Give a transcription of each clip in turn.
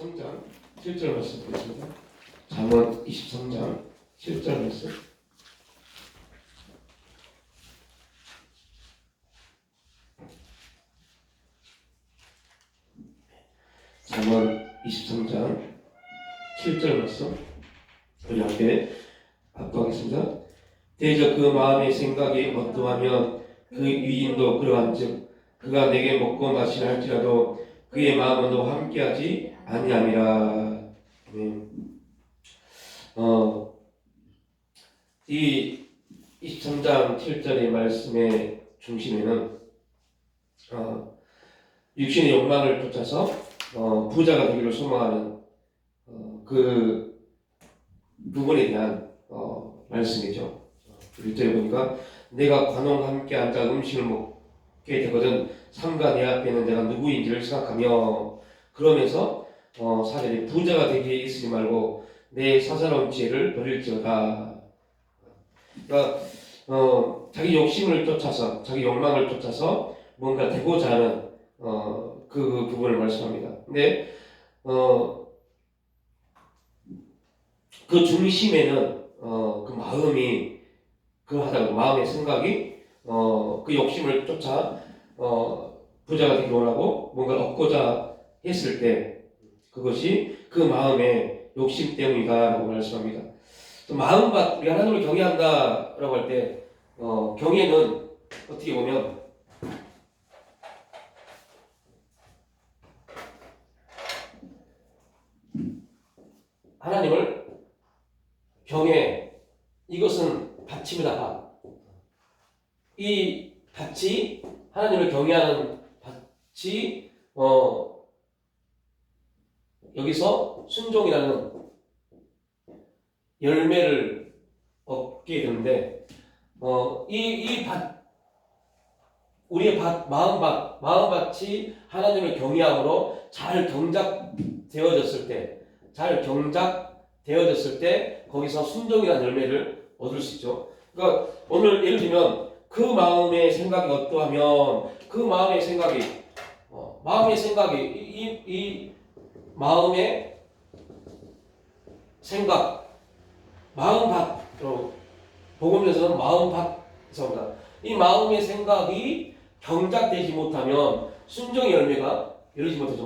23장 7절 말씀 보겠습니다. 잠언 23장 7절 말씀. 잠언 23장 7절 말씀. 우리 함께 합독하겠습니다. 대저 그 마음의 생각이 어떠하면 그 위인도 그러한즉 그가 내게 먹고 마시라 할지라도 그의 마음은 너와 함께하지 아니함이라. 이 23장 7절의 말씀의 중심에는 육신의 욕망을 쫓아서 부자가 되기를 소망하는 그 부분에 대한 말씀이죠. 1절에 보니까 내가 관원과 함께 앉아 음식을 먹게 되거든 삼가 내 앞에는 내가 누구인지를 생각하며, 그러면서 4절에 부자가 되기에 있으지 말고 내 사사로운 지혜를 버릴지어다. 그러니까 자기 욕심을 쫓아서, 자기 욕망을 쫓아서 뭔가 되고자 하는 그 부분을 말씀합니다. 근데 그 중심에는 그 마음이 그러하다고, 마음의 생각이 그 욕심을 쫓아 부자가 되기 원하고 뭔가를 얻고자 했을 때 그것이 그 마음의 욕심 때문이다라고 말씀합니다. 또 마음밭, 우리 하나님을 경외한다라고 할 때 경외는 어떻게 보면 하나님을 경외, 이것은 밭입니다. 이 밭이, 하나님을 경외하는 밭이 여기서 순종이라는 열매를 얻게 되는데 이 밭, 우리의 밭, 마음밭이 하나님을 경외함으로 잘 경작되어졌을 때 거기서 순종이라는 열매를 얻을 수 있죠. 그러니까 오늘 예를 들면 그 마음의 생각이 어떠하면 그 마음의 생각이 이 마음의 생각, 마음밭으로 복음에서는 마음밭이라고. 이 마음의 생각이 경작되지 못하면 순종의 열매가 열리지 못하죠.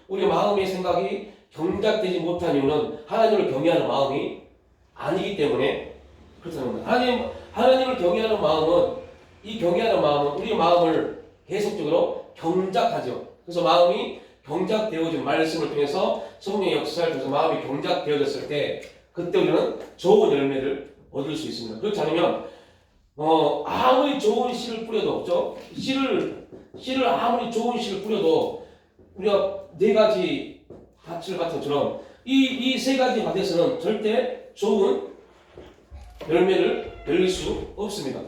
우리 마음의 생각이 경작되지 못한 이유는 하나님을 경외하는 마음이 아니기 때문에 그렇다는 겁니다. 하나님을 경외하는 마음은, 이 경외하는 마음은 우리 마음을 계속적으로 경작하죠. 그래서 마음이 경작되어진 말씀을 통해서 성령의 역사를 통해서 마음이 경작되어졌을 때 그때 우리는 좋은 열매를 얻을 수 있습니다. 그렇지 않으면 아무리 좋은 씨를 뿌려도 없죠. 씨를 아무리 좋은 씨를 뿌려도 우리가 네 가지 밭을 같은 것처럼 이 세 가지 밭에서는 절대 좋은 열매를 열릴 수 없습니다.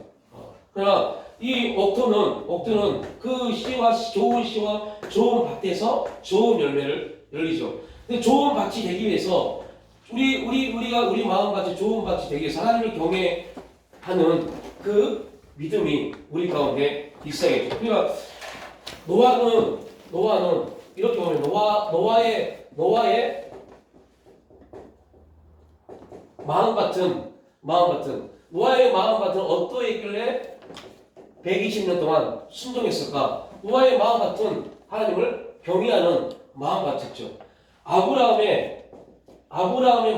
그러나 이 옥토는 그 씨와 좋은 씨와 좋은 밭에서 좋은 열매를 열리죠. 근데 좋은 밭이 되기 위해서 우리 마음같이 좋은 밭이 되기 위해서 하나님을 경외하는 그 믿음이 우리 가운데 있어야겠죠. 그러니까 노아는 이렇게 보면 노아의 마음밭은 노아의 마음밭은 어떠했길래 120년 동안 순종했을까? 노아의 마음밭은 하나님을 경외하는 마음밭이었죠. 아브라함의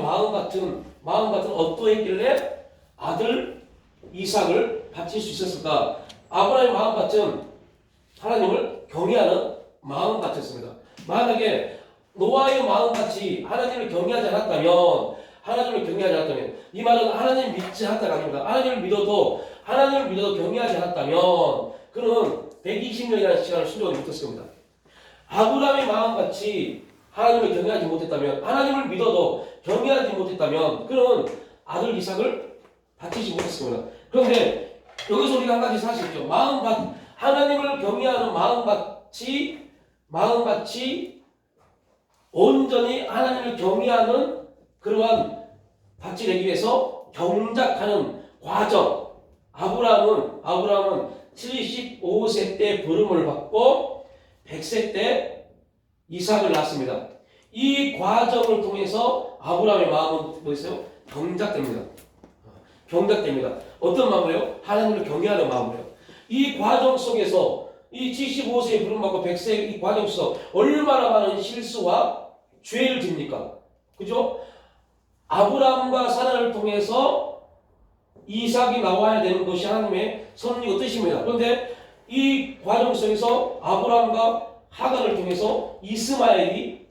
마음밭은 어떠했길래 아들 이삭을 바칠 수 있었을까? 아브라함의 마음밭은 하나님을 경외하는 마음밭이었습니다. 만약에 노아의 마음밭이 하나님을 경외하지 않았다면, 이 말은 하나님 믿지 않았다가 아닙니다. 하나님을 믿어도 경외하지 않았다면 그는 120년이라는 시간을 순종하지 못했을 겁니다. 아브라함의 마음같이 하나님을 경외하지 못했다면, 하나님을 믿어도 경외하지 못했다면 그는 아들 이삭을 바치지 못했을 겁니다. 그런데 여기서 우리가 한 가지 사실 있죠. 하나님을 경외하는 마음밭이 온전히 하나님을 경외하는 그러한 밭이 되기 위해서 경작하는 과정. 아브라함은 75세 때 부름을 받고 100세 때 이삭을 낳았습니다. 이 과정을 통해서 아브라함의 마음은 뭐였어요? 경작됩니다. 경작됩니다. 어떤 마음으로요? 하나님을 경외하는 마음으로요. 이 과정 속에서 이 75세에 부름받고 100세 이 과정 속에서 얼마나 많은 실수와 죄를 집니까? 그죠? 아브라함과 사라를 통해서 이삭이 나와야 되는 것이 하나님의 섭리고 뜻입니다. 그런데 이 과정 속에서 아브라함과 하갈을 통해서 이스마엘이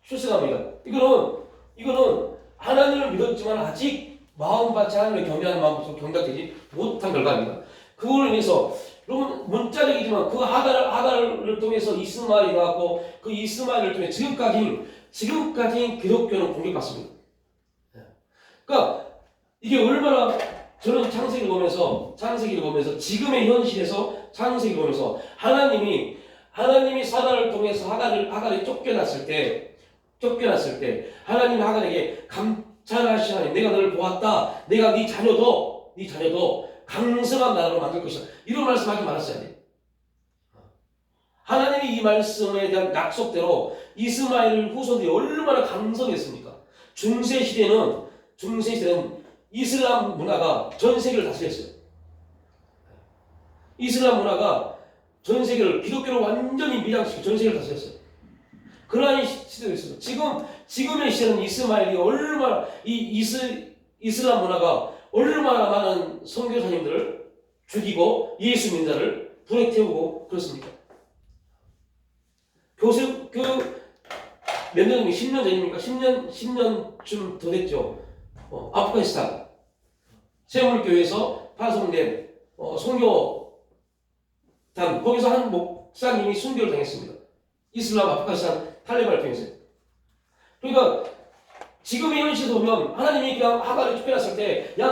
출생합니다. 이거는 하나님을 믿었지만 아직 마음밭이 하나님을 경외하는 마음으로 경작되지 못한 결과입니다. 그걸 위해서 여러분 문자적이지만 그 하갈을 통해서 이스마엘이 나왔고 그 이스마엘을 통해 지금까지 기독교는 공격받습니다. 그러니까 이게 얼마나 저는 창세기를 보면서 지금의 현실에서 창세기를 보면서 하나님이 사라를 통해서 하갈이 쫓겨났을 때 하나님이 하갈에게 감찰하신 하나님, 내가 너를 보았다. 내가 네 자녀도 강성한 나라로 만들 것이다. 이런 말씀하지 말았어야 돼. 하나님이 이 말씀에 대한 약속대로 이스마엘 후손들이 얼마나 강성했습니까? 중세 시대는 이슬람 문화가 전 세계를 다스렸어요. 이슬람 문화가 전 세계를 기독교로 완전히 밀양시키고 전 세계를 다스렸어요. 그러한 시대가 있어요. 지금의 시대는 이스마엘이 얼마나 이슬람 문화가 얼마나 많은 선교사님들을 죽이고 예수 민자를 불에 태우고 그렇습니까? 몇 년, 10년 전입니까? 10년쯤 더 됐죠. 아프가니스탄 세물교회에서 파송된 선교단, 거기서 한 목사님이 순교를 당했습니다. 이슬람 아프가니스탄 탈레반을 통해서. 그러니까 지금의 현실을 보면 하나님이 그냥 하갈을 쫓겨났을 때, 야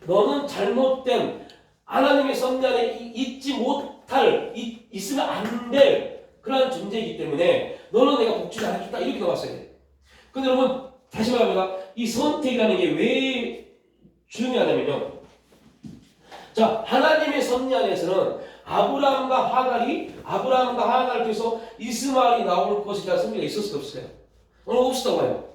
너는 잘못된 하나님의 섭리 안에 있지 못할, 있으면 안 될 그러한 존재이기 때문에 너는 내가 복주지 않겠다 이렇게 나왔어야 돼. 근데 여러분 다시 말합니다. 이 선택이라는 게 왜 중요하냐면요. 자, 하나님의 섭리 안에서는 아브라함과 하갈을 통해서 이스마엘이 나올 것에 대한 섭리가 있었을까요? 없을까요? 오늘 없었다고 해요.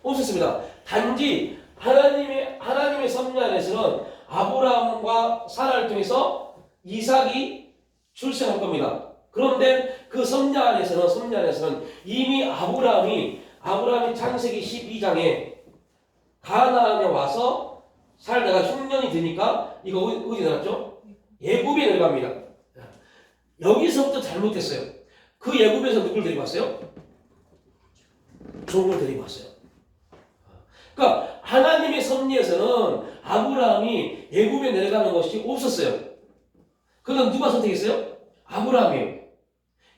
없었습니다. 단지 하나님의 섭리 안에서는 아브라함과 사라를 통해서 이삭이 출생할 겁니다. 그런데 그 섭리 안에서는 이미 아브라함이 창세기 12장에 가나안에 와서 살다가 흉년이 되니까 이거 어디 나왔죠? 예굽에 내려갑니다. 여기서부터 잘못됐어요. 그 예굽에서 누굴 데리고 왔어요? 종을 데리고 왔어요. 그러니까 하나님의 섭리에서는 아브라함이 예굽에 내려가는 것이 없었어요. 그건 누가 선택했어요? 아브라함이에요.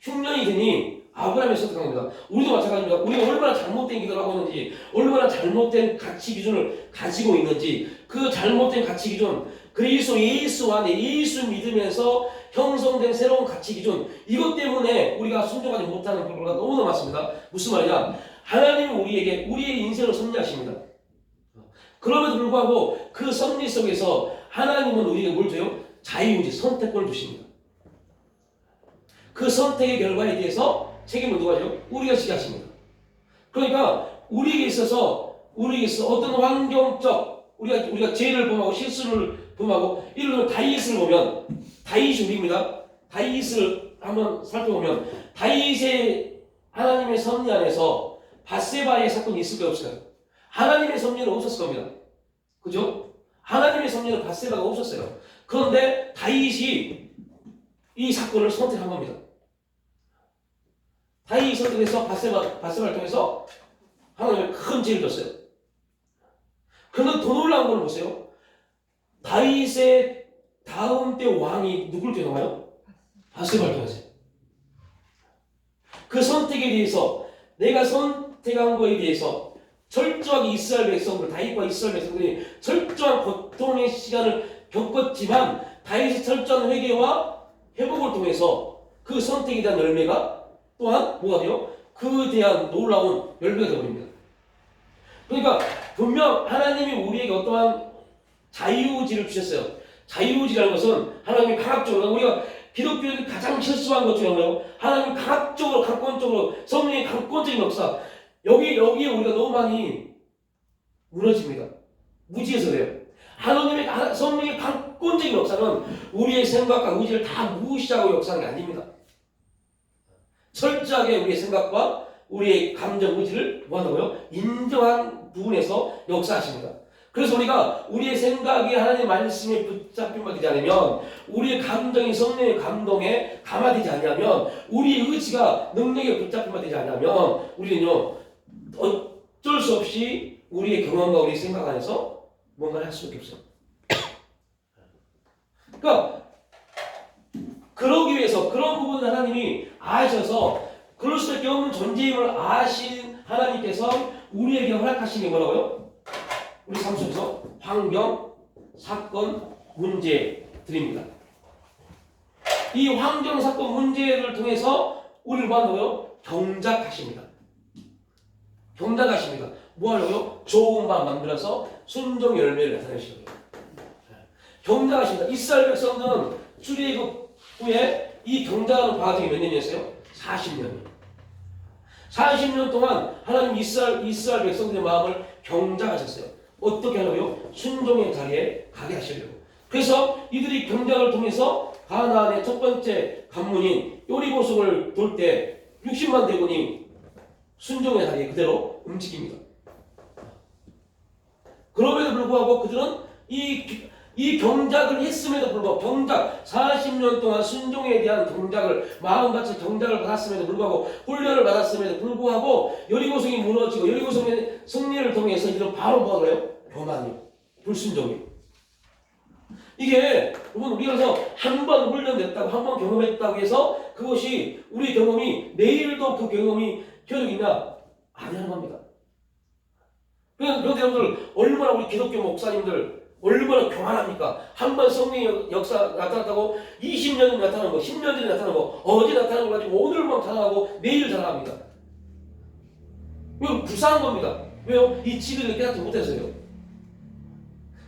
흉년이 되니 아브라함이 선택한 겁니다. 우리도 마찬가지입니다. 우리가 얼마나 잘못된 기도를 하고 있는지, 얼마나 잘못된 가치 기준을 가지고 있는지, 그 잘못된 가치 기준, 그리스도 예수 안에 예수 믿으면서 형성된 새로운 가치 기준, 이것 때문에 우리가 순종하지 못하는 경우가 너무나 많습니다. 무슨 말이냐? 하나님은 우리의 인생을 섭리하십니다. 그럼에도 불구하고 그 섭리 속에서 하나님은 우리에게 뭘 줘요? 자유의지, 선택권을 주십니다. 그 선택의 결과에 대해서 책임을 누가 져요? 우리가 지게 하십니다. 그러니까 우리에게 있어서 어떤 환경적 우리가 죄를 범하고 실수를 범하고 예를 들면 다윗을 보면 다윗이 우리입니다. 다윗을 한번 살펴보면 다윗의 하나님의 섭리 안에서 밧세바의 사건이 있을까요? 없을까요? 하나님의 섭리는 없었을 겁니다. 그죠? 하나님의 섭리는 밧세바가 없었어요. 그런데 다윗이 이 사건을 선택한 겁니다. 다윗이 선택해서 밧세바를 통해서 하나님의 큰 죄를 졌어요. 그런데 더 놀라운 걸 보세요. 다윗의 다음 때 왕이 누굴 통해요? 밧세바를 통해서요. 그 선택에 대해서, 내가 선택한 거에 대해서 철저하게 이스라엘 백성들, 다윗과 이스라엘 백성들이 철저한 고통의 시간을 겪었지만 다윗이 철저한 회개와 회복을 통해서 그 선택에 대한 열매가 또한 뭐가 돼요? 그에 대한 놀라운 열매가 되어버립니다. 그러니까 분명 하나님이 우리에게 어떠한 자유의지를 주셨어요. 자유의지라는 것은 하나님이 강압적으로 기독교인이 가장 실수한 것 중에 뭐예요? 하나님 강압적으로, 강권적으로, 성령의 강권적인 역사. 여기에 우리가 너무 많이 무너집니다. 무지해서 그래요. 하나님의, 성령의 강권적인 역사는 우리의 생각과 의지를 다 무시하고 역사하는 게 아닙니다. 철저하게 우리의 생각과 우리의 감정, 의지를 뭐한다고요? 인정한 부분에서 역사하십니다. 그래서 우리가 우리의 생각이 하나님의 말씀에 붙잡힘 되지 않으면, 우리의 감정이 성령의 감동에 감화되지 않으면, 우리의 의지가 능력에 붙잡힘 되지 않으면, 우리는요 어쩔 수 없이 우리의 경험과 우리의 생각 안에서 뭔가를 할 수밖에 없어요. 그러니까 그러기 위해서 그런 부분을 하나님이 아셔서 그럴 수밖에 없는 존재임을 아신 하나님께서 우리에게 허락하신 게 뭐라고요? 우리 삶 속에서 환경, 사건, 문제들입니다. 이 환경, 사건, 문제를 통해서 우리를 뭐 한다고요? 경작하십니다. 경작하십니다. 뭐 하려고요? 좋은 마음 만들어서 순종 열매를 나타내시는 거예요. 경작하십니다. 이스라엘 백성들은 출애굽 후에 이 경작하는 과정이 몇 년이었어요? 40년. 40년 동안 하나님 이스라엘 백성들의 마음을 경작하셨어요. 어떻게 하려고요? 순종의 자리에 가게 하시려고. 그래서 이들이 경작을 통해서 가나안의 첫 번째 관문인 요리고성을 돌 때 60만 대군이 순종의 자리에 그대로 움직입니다. 그럼에도 불구하고 그들은 이 경작을 했음에도 불구하고, 경작 40년 동안 순종에 대한 경작을 마음같이 경작을 받았음에도 불구하고, 훈련을 받았음에도 불구하고 여리고성이 무너지고 여리고성의 승리를 통해서 이들은 바로 뭐가 그래요? 교만이요, 불순종이요. 이게 여러분, 우리가 그래서 한 번 훈련됐다고, 한 번 경험했다고 해서 그것이 우리 경험이 내일도 그 경험이 효력이냐? 아니라는 겁니다. 그런데 여러분들, 얼마나 우리 기독교 목사님들 얼마나 교만합니까? 한 번 성령의 역사 나타났다고 20년이 나타나는 거, 10년 전에 나타나는 거, 어제 나타나는 거 가지고 오늘만 자랑하고 내일 자랑합니다. 이거 불쌍한 겁니다. 왜요? 이 진리를 깨닫지 못해서요.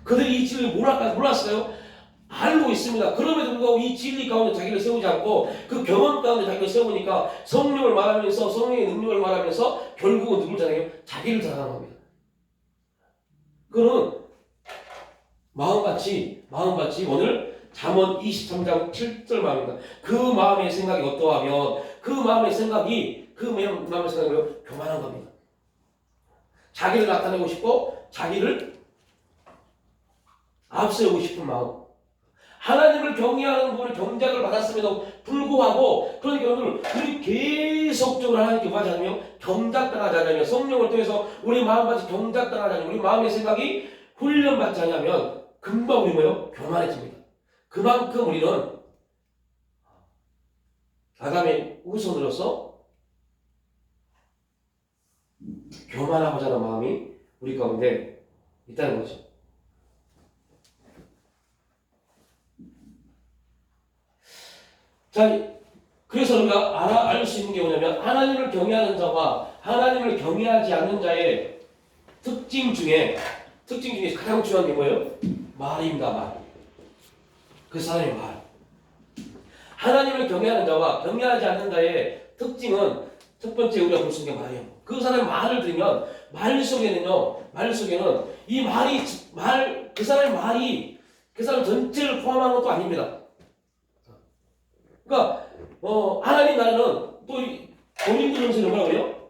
그들이 이 진리를 몰랐어요? 알고 있습니다. 그럼에도 불구하고 이 진리 가운데 자기를 세우지 않고 그 경험 가운데 자기를 세우니까 성령을 말하면서, 성령의 능력을 말하면서 결국은 누굴 자랑해요? 자기를 자랑하는 겁니다. 그거는 마음같이 오늘 잠언 23장 7절 마음입니다. 그 마음의 생각이 어떠하면 그 마음의 생각이 뭐예요? 교만한 겁니다. 자기를 나타내고 싶고 자기를 앞세우고 싶은 마음. 하나님을 경외하는 분이 경작을 받았음에도 불구하고, 그러니까 여러분, 우리 계속적으로 하나님께 뭐 하지 않으면 경작당하지 않으면, 성령을 통해서 우리 마음같이 경작당하지 않으면, 우리 마음의 생각이 훈련받지 않으면 금방 우리 뭐예요? 교만해집니다. 그만큼 우리는 아담의 후손으로서 교만하고자 하는 마음이 우리 가운데 있다는 거죠. 자, 그래서 우리가 알 수 있는 게 뭐냐면, 하나님을 경외하는 자와 하나님을 경외하지 않는 자의 특징 중에 가장 중요한 게 뭐예요? 말입니다. 말. 그 사람의 말. 하나님을 경외하는 자와 경외하지 않는 자의 특징은 첫 번째 우리가 볼 수 있는 게 말이에요. 그 사람의 말을 들으면 말 속에는 이 그 사람의 말이 그 사람 전체를 포함하는 것도 아닙니다. 그러니까 하나님 나라는 또 고린도전서는 뭐라고 그래요?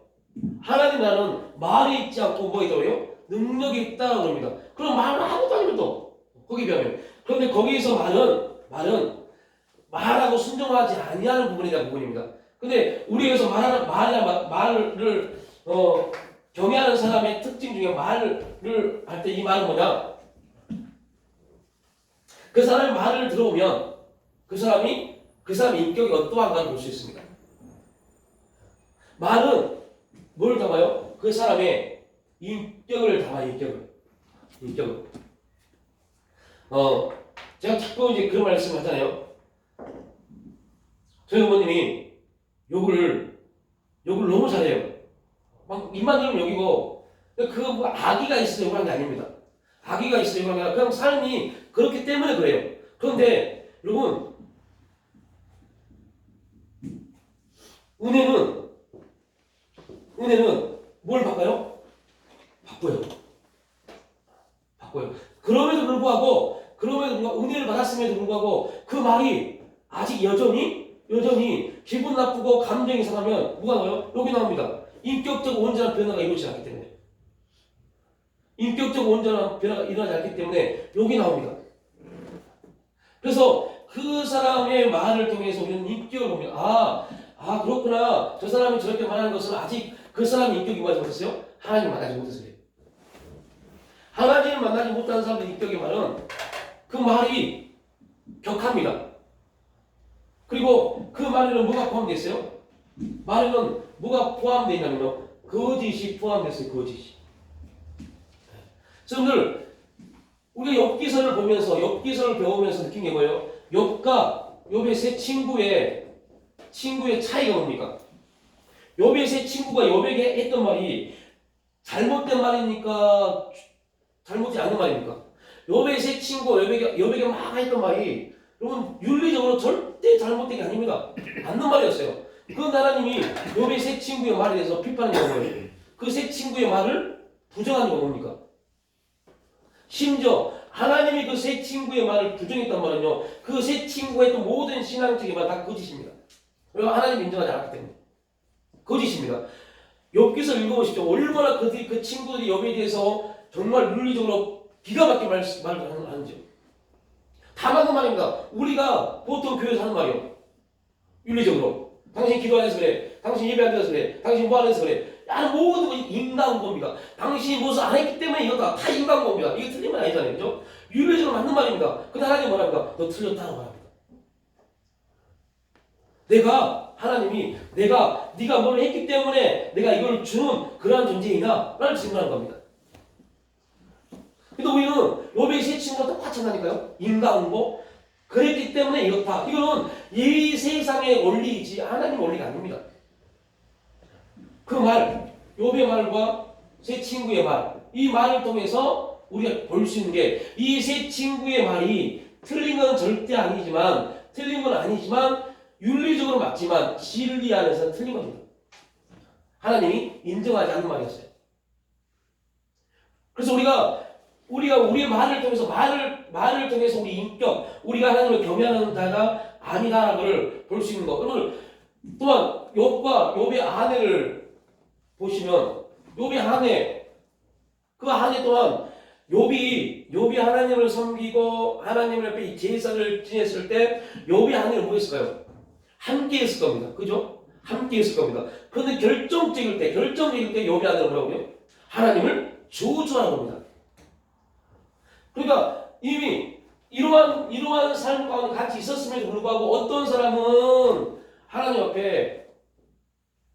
하나님 나라는 말이 있지 않고 뭐 있다고요? 능력이 있다고 합니다. 그럼 말은 아무것도 아닙니다. 거기 비하면. 그런데 거기에서 말은 말하고 순종하지 아니하는 부분에 대한 부분입니다. 근데 우리에서 말을 경외하는 사람의 특징 중에 말을 할 때 이 말은 뭐냐? 그 사람의 말을 들어보면 그 사람의 인격이 어떠한가를 볼 수 있습니다. 말은 뭘 담아요? 그 사람의 인격을 담아요. 인격을. 제가 자꾸 이제 그런 말씀 하잖아요. 저희 어머님이 욕을 너무 잘해요. 막 입만 열면 욕이고, 그거 뭐 악의가 있어서 욕하는 게 아닙니다. 악의가 있어서 욕하는 게 아니라 그냥 삶이 그렇기 때문에 그래요. 그런데 여러분, 은혜는 뭘 바꿔요? 바꿔요. 그럼에도 불구하고 은혜를 받았음에도 불구하고 그 말이 아직 여전히 기분 나쁘고 감정이 상하면 뭐가 나와요? 여기 나옵니다. 인격적 온전한 변화가 이루어지지 않기 때문에. 인격적 온전한 변화가 일어나지 않기 때문에 여기 나옵니다. 그래서 그 사람의 말을 통해서 우리는 인격을 봅니다. 그렇구나. 저 사람이 저렇게 말하는 것은 아직 그 사람의 인격이 뭐하지 못했어요? 하나님을 만나지 못해서 그래요. 하나님을 만나지 못하는 사람의 인격의 말은 그 말이 격합니다. 그리고 그 말에는 뭐가 포함되어 있어요? 말에는 뭐가 포함되어 있냐면요. 거짓이 포함되어 있어요. 거짓이. 여러분들 우리가 욥기서를 보면서 욥기서를 배우면서 느낀 게 뭐예요? 욥과 욥의 세 친구의 차이가 뭡니까? 욥의 세 친구가 욥에게 했던 말이 잘못된 말입니까? 잘못이 않은 말입니까? 욥의 세 친구가 욥에게 막 했던 말이 여러분 윤리적으로 절대 잘못된 게 아닙니다. 맞는 말이었어요. 그 하나님이 욥의 세 친구의 말에 대해서 비판한 게 뭐예요? 그 세 친구의 말을 부정한 게 뭡니까? 심지어 하나님이 그 세 친구의 말을 부정했단 말은요. 그 세 친구가 했던 모든 신앙적인 말 다 거짓입니다. 왜냐하면 하나님이 인정하지 않았기 때문에. 거짓입니다. 욥기서 읽어보십시오. 얼마나 그 친구들이 욥에 대해서 정말 윤리적으로 기가 막히게 말을 하는지요. 다 맞는 말입니다. 우리가 보통 교회에서 하는 말이요. 윤리적으로. 당신 기도 안 해서 그래. 당신 예배 안 드려서 그래. 당신 뭐 안 해서 그래. 모든 거 인간공입니다. 당신이 무엇을 안 했기 때문에 이거다. 다 인간공입니다. 이게 틀린 말 아니잖아요. 그죠? 윤리적으로 맞는 말입니다. 근데 하나님 뭐랍니까? 너 틀렸다고 말합니다. 하나님이 네가 뭘 했기 때문에 내가 이걸 주는 그러한 존재이나 라는 질문하는 겁니다. 근데 우리는 욥의 세 친구가 똑같이 한다니까요. 인간공. 그랬기 때문에 이렇다. 이거는 이 세상의 원리이지 하나님 원리가 아닙니다. 그 말, 욥의 말과 세 친구의 말, 이 말을 통해서 우리가 볼 수 있는 게 이 세 친구의 말이 틀린 건 절대 아니지만 윤리적으로 맞지만 진리 안에서는 틀린 겁니다. 하나님이 인정하지 않는 말이었어요. 그래서 우리가 우리의 말을 통해서 말을 통해서 우리 인격, 우리가 하나님을 경외하는 자가 아니다라고를 볼 수 있는 거. 그러면 또한 욥의 아내를 보시면 욥의 아내 그 아내 또한 욥이 하나님을 섬기고 하나님 앞에 제사를 지냈을 때 욥의 아내는 뭐 했을까요? 함께 했을 겁니다. 그죠? 함께 했을 겁니다. 그런데 결정적일 때 욥의 아내는 뭐라고요? 하나님을 저주하는 겁니다. 그러니까 이미 이러한 삶 가운데 같이 있었음에도 불구하고 어떤 사람은 하나님 앞에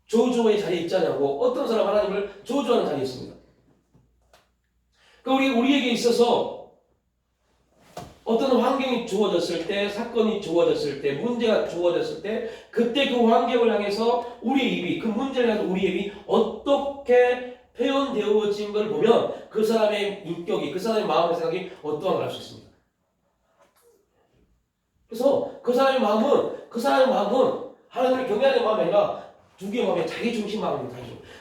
저주의 자리에 있지 않냐고 어떤 사람은 하나님을 저주하는 자리에 있습니다. 그러니까 우리에게 있어서 어떤 환경이 주어졌을 때, 사건이 주어졌을 때, 문제가 주어졌을 때 그때 그 환경을 향해서 우리의 입이, 그 문제를 향해서 우리의 입이 어떻게 표현되어진 걸 보면 그 사람의 인격이, 그 사람의 마음의 생각이 어떠한 걸 알 수 있습니다. 그래서 그 사람의 마음은 하나님을 경외하는 마음이 아니라 두 개의 마음이 자기 중심 마음입니다.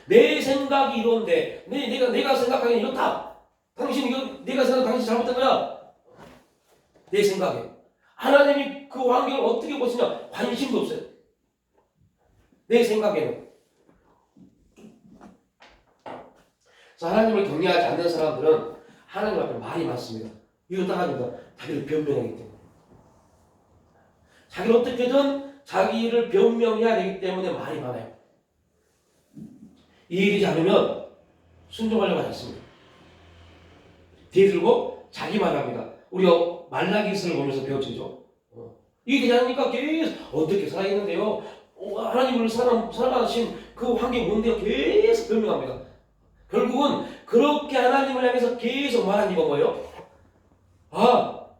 내 생각이 이런데 내가 생각하기엔 이렇다. 내가 생각하기엔 당신이 잘못된 거야. 내 생각에. 하나님이 그 환경을 어떻게 보시냐 관심도 없어요. 내 생각에는. 그래서 하나님을 경외하지 않는 사람들은 하나님 앞에 말이 많습니다. 이거 따라합니다. 자기를 변명하기 때문에. 자기를 어떻게든 자기를 변명해야 되기 때문에 말이 많아요. 이해되지 않으면 순종하려고 하지 않습니다. 뒤에 들고 자기 말합니다. 우리가 말라기서를 보면서 배웠죠. 이해되지 않으니까 계속 어떻게 살아있는데요. 하나님을 살아가신 그 환경이 뭔데요. 계속 변명합니다. 결국은 그렇게 하나님을 향해서 계속 말하는 이유가 뭐예요?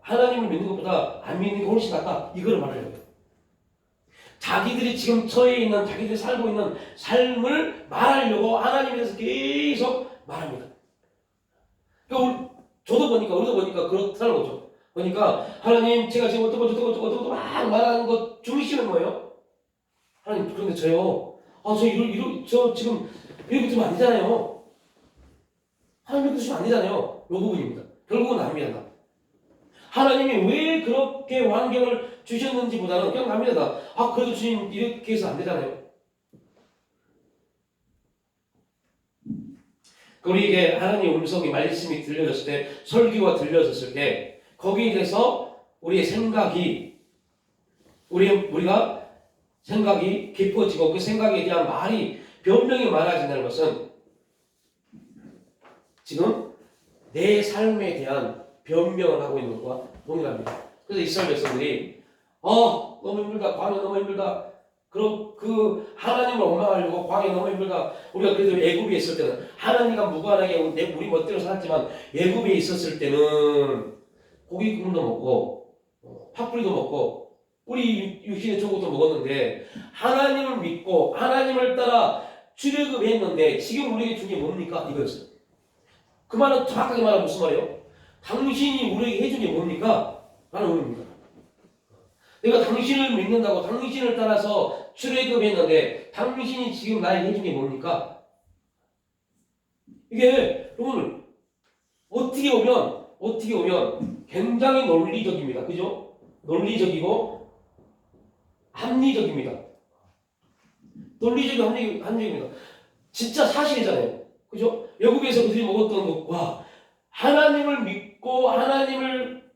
하나님을 믿는 것보다 안 믿는 게 훨씬 낫다. 이걸 말하려고 해요. 자기들이 지금 처해 있는, 자기들이 살고 있는 삶을 말하려고 하나님에 대해서 계속 말합니다. 그러니까 우리도 보니까 그렇다는 거죠. 그러니까 하나님 제가 지금 어떤 거 막 말하는 것 중심은 뭐예요? 하나님 그런데 저요 저 지금 이렇게 되면 안 되잖아요. 하나님 뜻이면 안 되잖아요. 이 부분입니다. 결국은 남입니다. 하나님이 왜 그렇게 환경을 주셨는지보다는 그냥 남입니다. 그래도 주님 이렇게 해서 안 되잖아요. 우리에게 하나님의 음성이 말씀이 들려졌을 때, 설교가 들려졌을 때 거기에 대해서 우리의 생각이 우리가 생각이 깊어지고 그 생각에 대한 말이 변명이 많아진다는 것은 지금 내 삶에 대한 변명을 하고 있는 것과 동일합니다. 그래서 이스라엘 백성들이 너무 힘들다, 광야 너무 힘들다. 그럼 그 하나님을 원망하려고 광야 너무 힘들다. 우리가 그래도 애굽에 있을 때는 하나님과 무관하게 우리 멋대로 살았지만 애굽에 있었을 때는 고기 국물도 먹고 팥뿌리도 먹고 우리 육신의 좋은 것도 먹었는데 하나님을 믿고 하나님을 따라 출애굽했는데 지금 우리에게 준 게 뭡니까? 이거였어요. 그 말은 정확하게 말하면 무슨 말이에요? 당신이 우리에게 해준 게 뭡니까? 라는 의미입니다. 내가 당신을 믿는다고 당신을 따라서 출애굽했는데 당신이 지금 나에게 해준 게 뭡니까? 이게 여러분 어떻게 보면 굉장히 논리적입니다. 그죠? 논리적이고 합리적입니다. 논리적이고 합리적입니다. 진짜 사실이잖아요. 그죠? 외국에서 그들이 먹었던 것과 하나님을 믿고 하나님을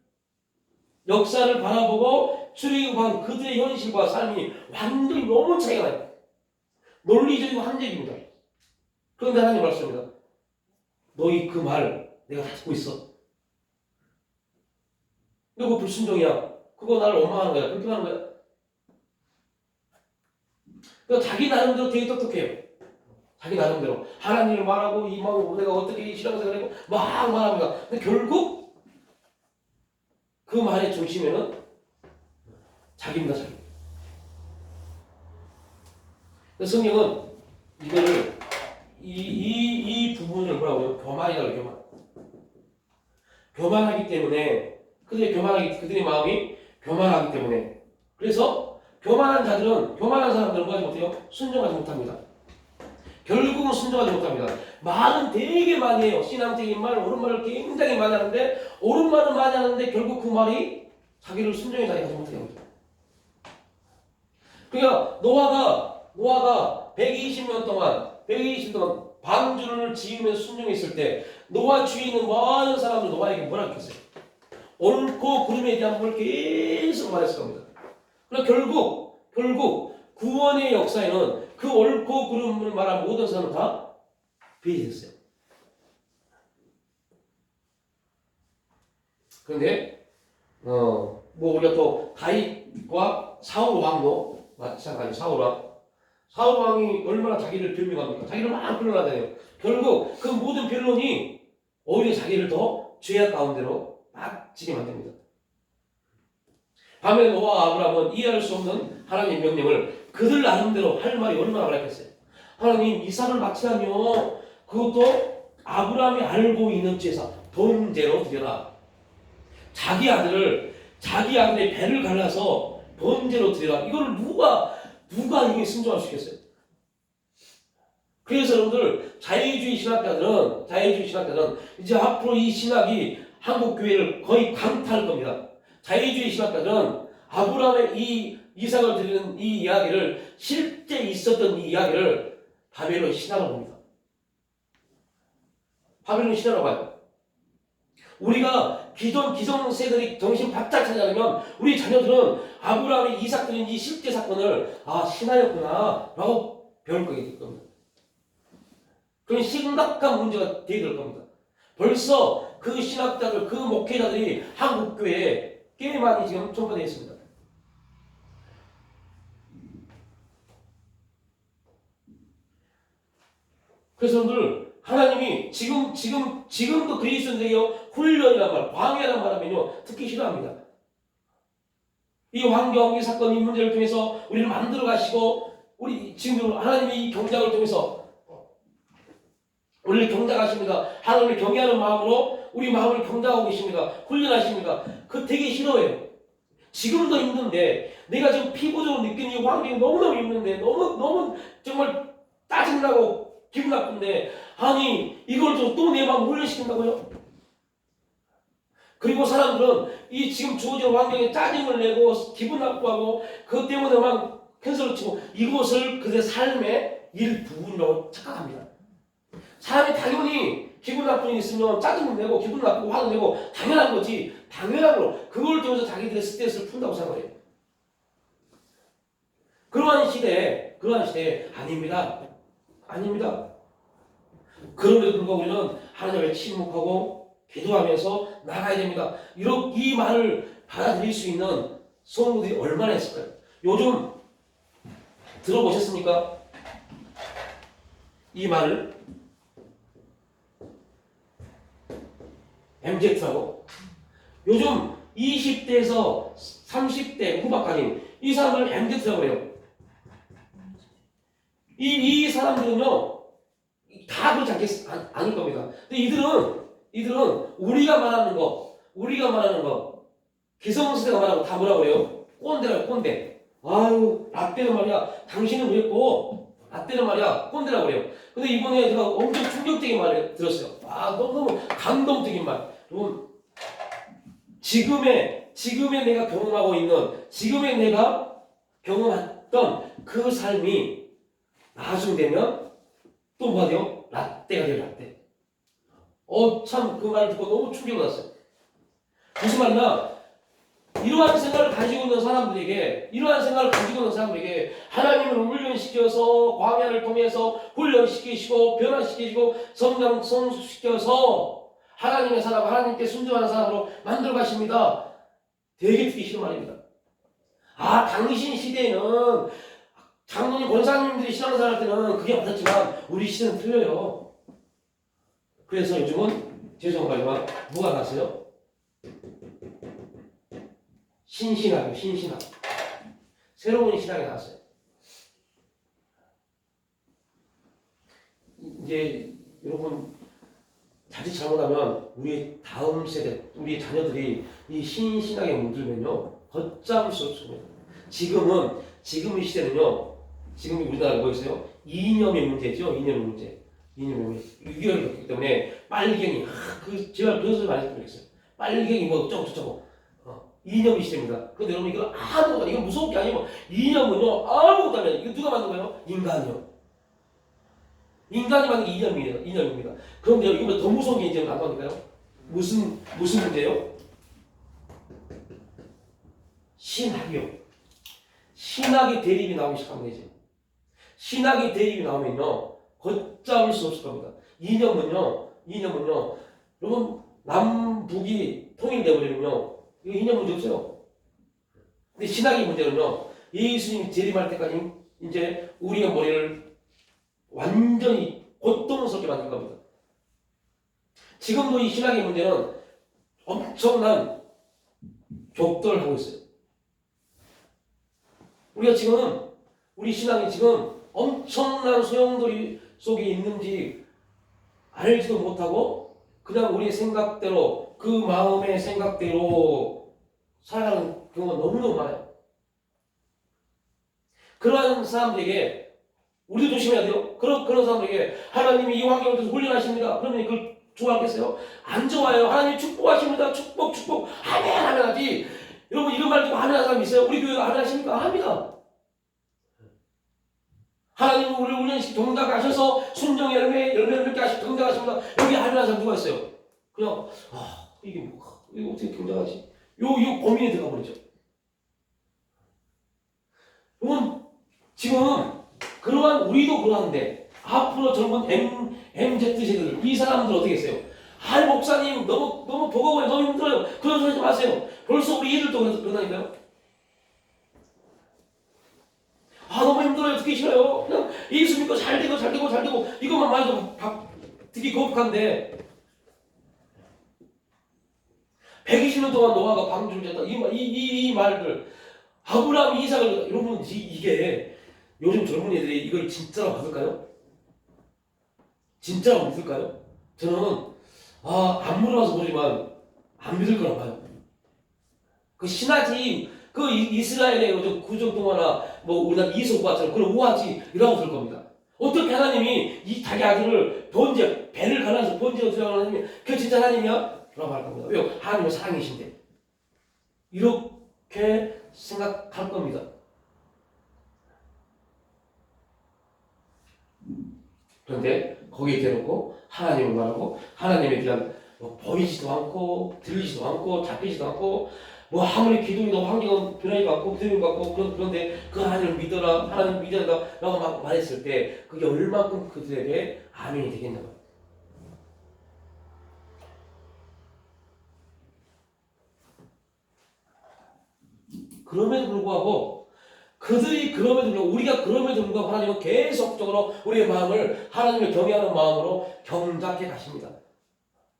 역사를 바라보고 출애굽한 그들의 현실과 삶이 완전히 너무 차이가 나요. 논리적이고 합리적입니다. 그런데 하나님 말씀입니다. 너희 그 말 내가 다 듣고 있어. 너 그거 불순종이야. 그거 나를 원망하는 거야. 그렇게 하는 거야. 그러니까 자기 나름대로 되게 똑똑해요. 자기 나름대로 하나님을 말하고 임하고 내가 어떻게 신앙생활을 하고 막 말합니다. 근데 결국 그 말의 중심에는 자기입니다. 자기. 성경은 이거를 이 부분을 뭐라고 해요? 교만이라고 해요. 교만. 교만하기 때문에 그들의 마음이 교만하기 때문에 그래서 교만한 사람들은 뭐하지 못해요? 순종하지 못합니다. 결국은 순종하지 못합니다. 말은 되게 많이 해요. 신앙적인 말, 옳은 말을 굉장히 많이 하는데 옳은 말은 많이 하는데 결국 그 말이 자기를 순종에 자기가 못하게 합니다. 그러니까 노아가 120년 동안 방주를 지으면서 순종했을 때 노아 주위에 있는 많은 사람들 노아에게 뭐라 했겠어요? 옳고 그름에 대한 걸 계속 말했을 겁니다. 그러나 결국 구원의 역사에는 그 옳고 그름을 말한 모든 사람은 다 배제됐어요. 그런데 우리가 또 다윗과 사울 왕도 마찬가지. 사울 왕이 얼마나 자기를 변명합니까? 자기를 막 변론하잖아요. 결국 그 모든 변론이 오히려 자기를 더 죄악 가운데로 빠지게 만듭니다. 반면에 노아와 아브라함은 이해할 수 없는 하나님의 명령을 그들 나름대로 할 말이 얼마나 많았겠어요. 하나님 이삭을 바치라며 그것도 아브라함이 알고 있는 제사 번제로 드려라. 자기 아들의 배를 갈라서 번제로 드려라. 이걸 누가 이게 순종할 수 있겠어요? 그래서 여러분들 자유주의 신학자들은 이제 앞으로 이 신학이 한국 교회를 거의 강타할 겁니다. 자유주의 신학자들은 아브라함의 이 이삭을 드리는 이 이야기를 실제 있었던 이 이야기를 바벨론 신화로 봅니다. 바벨론 신화로 봐요. 우리가 기존 세대들이 정신 바짝 차리려면 우리 자녀들은 아브라함이 이삭 드린 이 실제 사건을 신화였구나 라고 배울 거게 될 겁니다. 그건 심각한 문제가 되게 될 겁니다. 벌써 그 신학자들, 그 목회자들이 한국 교회에 꽤 많이 지금 전파되어 있습니다. 그래서 여러분들 하나님이 지금도 그리스도인들에게 훈련이란 말, 광야란 말 하면요 듣기 싫어합니다. 이 환경, 이 사건, 이 문제를 통해서 우리를 만들어 가시고 우리 지금 하나님이 이 경작을 통해서 우리를 경작하십니다. 하나님을 경외하는 마음으로 우리 마음을 경작하고 계십니다. 훈련하십니다. 그거 되게 싫어해요. 지금도 힘든데 내가 지금 피부적으로 느끼는 이 환경이 너무너무 힘든데 너무 정말 짜증나고 기분 나쁜데 아니 이걸 또 내 마음 훈련시킨다고요? 그리고 사람들은 이 지금 주어진 환경에 짜증을 내고 기분 나쁘고 그것 때문에 막 캔슬을 치고 이것을 그들의 삶의 일부분이라고 착각합니다. 사람이 당연히 기분 나쁜 일이 있으면 짜증을 내고 기분 나쁘고 화를 내고 당연한 거지. 당연한 걸 그걸 통해서 자기들의 스트레스를 푼다고 생각해요. 그러한 시대에 아닙니다. 아닙니다. 그럼에도 불구하고 우리는 하나님을 침묵하고 기도하면서 나가야 됩니다. 이 말을 받아들일 수 있는 성도들이 얼마나 있을까요? 요즘 들어보셨습니까? 이 말을 MZ라고 요즘 20대에서 30대 후반까지 이 사람을 MZ라고 해요. 이 사람들은요 다 그렇지 않을 겁니다. 근데 이들은 우리가 말하는 거 기성세대가 말하는 거 다 뭐라고 해요? 꼰대라고 꼰대. 아유 라떼는 말이야 당신은 그랬고 라떼는 말이야 꼰대라고 그래요. 근데 이번에 제가 엄청 충격적인 말을 들었어요. 너무 감동적인 말. 여러분 지금의 내가 경험하고 있는 지금의 내가 경험했던 그 삶이 나중 되면 또 뭐가 돼요? 라떼가 돼요. 라떼. 참 그 말을 듣고 너무 충격을 받았어요. 무슨 말이냐? 이러한 생각을 가지고 있는 사람들에게 하나님을 훈련시켜서 광야를 통해서 훈련시키시고 변화시키시고 성장시켜서 하나님의 사람, 하나님께 순종하는 사람으로 만들어 가십니다. 되게 듣기 싫은 말입니다. 당신 시대에는 장로님, 권사님들이 싫어하는 사람들은 그게 맞았지만 우리 시대는 틀려요. 그래서 요즘은 죄송한 말이지만 뭐가 났어요? 신신학이요. 새로운 신학이 나왔어요. 이제 여러분 자칫 잘못하면 우리 다음 세대, 우리 자녀들이 이 신신학에 물들면요 걷잡을 수 없습니다. 지금 이 시대는요, 지금 우리나라가 뭐 있어요? 이념의 문제죠. 이념의 문제. 6.25를 겪기 때문에 빨갱이, 제발 그런 소리 많이 들었어요. 빨갱이 뭐 어쩌고 이념의 시대입니다. 근데 여러분 이거 아무것도 이거 무서운 게 아니고 이념은요 아무것도 아니에요. 이거 누가 만든 거예요? 인간이 만든 게 이념입니다. 그런데 이거보다 더 무서운 게 이제 나타나니까요. 무슨 문제요? 신학이요. 신학의 대립이 나오기 시작하면 되죠. 신학의 대립이 나오면요 걷잡을 수 없을 겁니다. 이념은요 여러분 남북이 통일되버리면요 이거 이념 문제 없어요. 근데 신학의 문제는요 예수님이 재림할 때까지 이제 우리의 머리를 완전히 고통스럽게 만들 겁니다. 지금도 이 신학의 문제는 엄청난 격돌을 하고 있어요. 우리 신앙이 지금 엄청난 소용돌이 속에 있는지 알지도 못하고 그냥 우리의 생각대로 그 마음의 생각대로 살아가는 경우가 너무너무 많아요. 그러한 사람들에게 우리도 조심해야 돼요. 그런 사람들에게 하나님이 이 환경을 통해서 훈련하십니다. 그러면 그걸 좋아하겠어요? 안 좋아요. 하나님 축복하십니다. 축복 아멘 하지. 여러분 이런 말 듣고 아멘 하는 사람 있어요? 우리 교회가 아멘 하십니까? 합니다. 하나님은 우리를 훈련시켜 경작하셔서 순종의 열매를 맺게 하시고 경작하십니다. 여기 아멘 하는 사람 누가 있어요? 그냥 이게 이거 어떻게 경작하지? 요 고민이 들어가 버리죠. 여러분 지금 우리도 그러한데 앞으로 젊은 MZ 세대들 이 사람들 어떻게 했어요? 목사님 너무 버거워요. 너무 힘들어요. 그런 소리 하지 마세요. 벌써 우리 애들도 그러다니까요. 너무 힘들어요. 듣기 싫어요. 그냥 예수 믿고 잘 되고 이것만 말해도 듣기 거북한데 120년 동안 노아가 방주를 졌다. 이 말들 아브라함, 이삭을 여러분 이게 요즘 젊은 애들이 이걸 진짜로 받을까요? 진짜로 믿을까요? 저는 안 물어봐서 모르지만 안 믿을 거라고 봐요. 그 신하지 그 이스라엘의 구정동화나 뭐 우리나라 이솝과처럼 그런 우아지라고 들 겁니다. 어떻게 하나님이 이 자기 아들을 번제, 배를 갈라서 번제로 들어가는 하나님이 그 진짜 하나님이야? 라고 할 겁니다. 왜요? 하나님은 사랑이신데. 이렇게 생각할 겁니다. 그런데 거기에 대놓고 하나님을 말하고 하나님에 대한 뭐 보이지도 않고 들리지도 않고 잡히지도 않고 뭐 아무리 기도해도 환경은 변하지도 않고 들리는 것 같고 그런데 그 하나님을 믿어라 하나님 믿어라 라고 막 말했을 때 그게 얼마큼 그들에게 아멘이 되겠나 봐요. 그럼에도 불구하고 그들이 그럼에도 불구하고 우리가 그럼에도 불구하고 하나님은 계속적으로 우리의 마음을 하나님을 경외하는 마음으로 경작해 가십니다.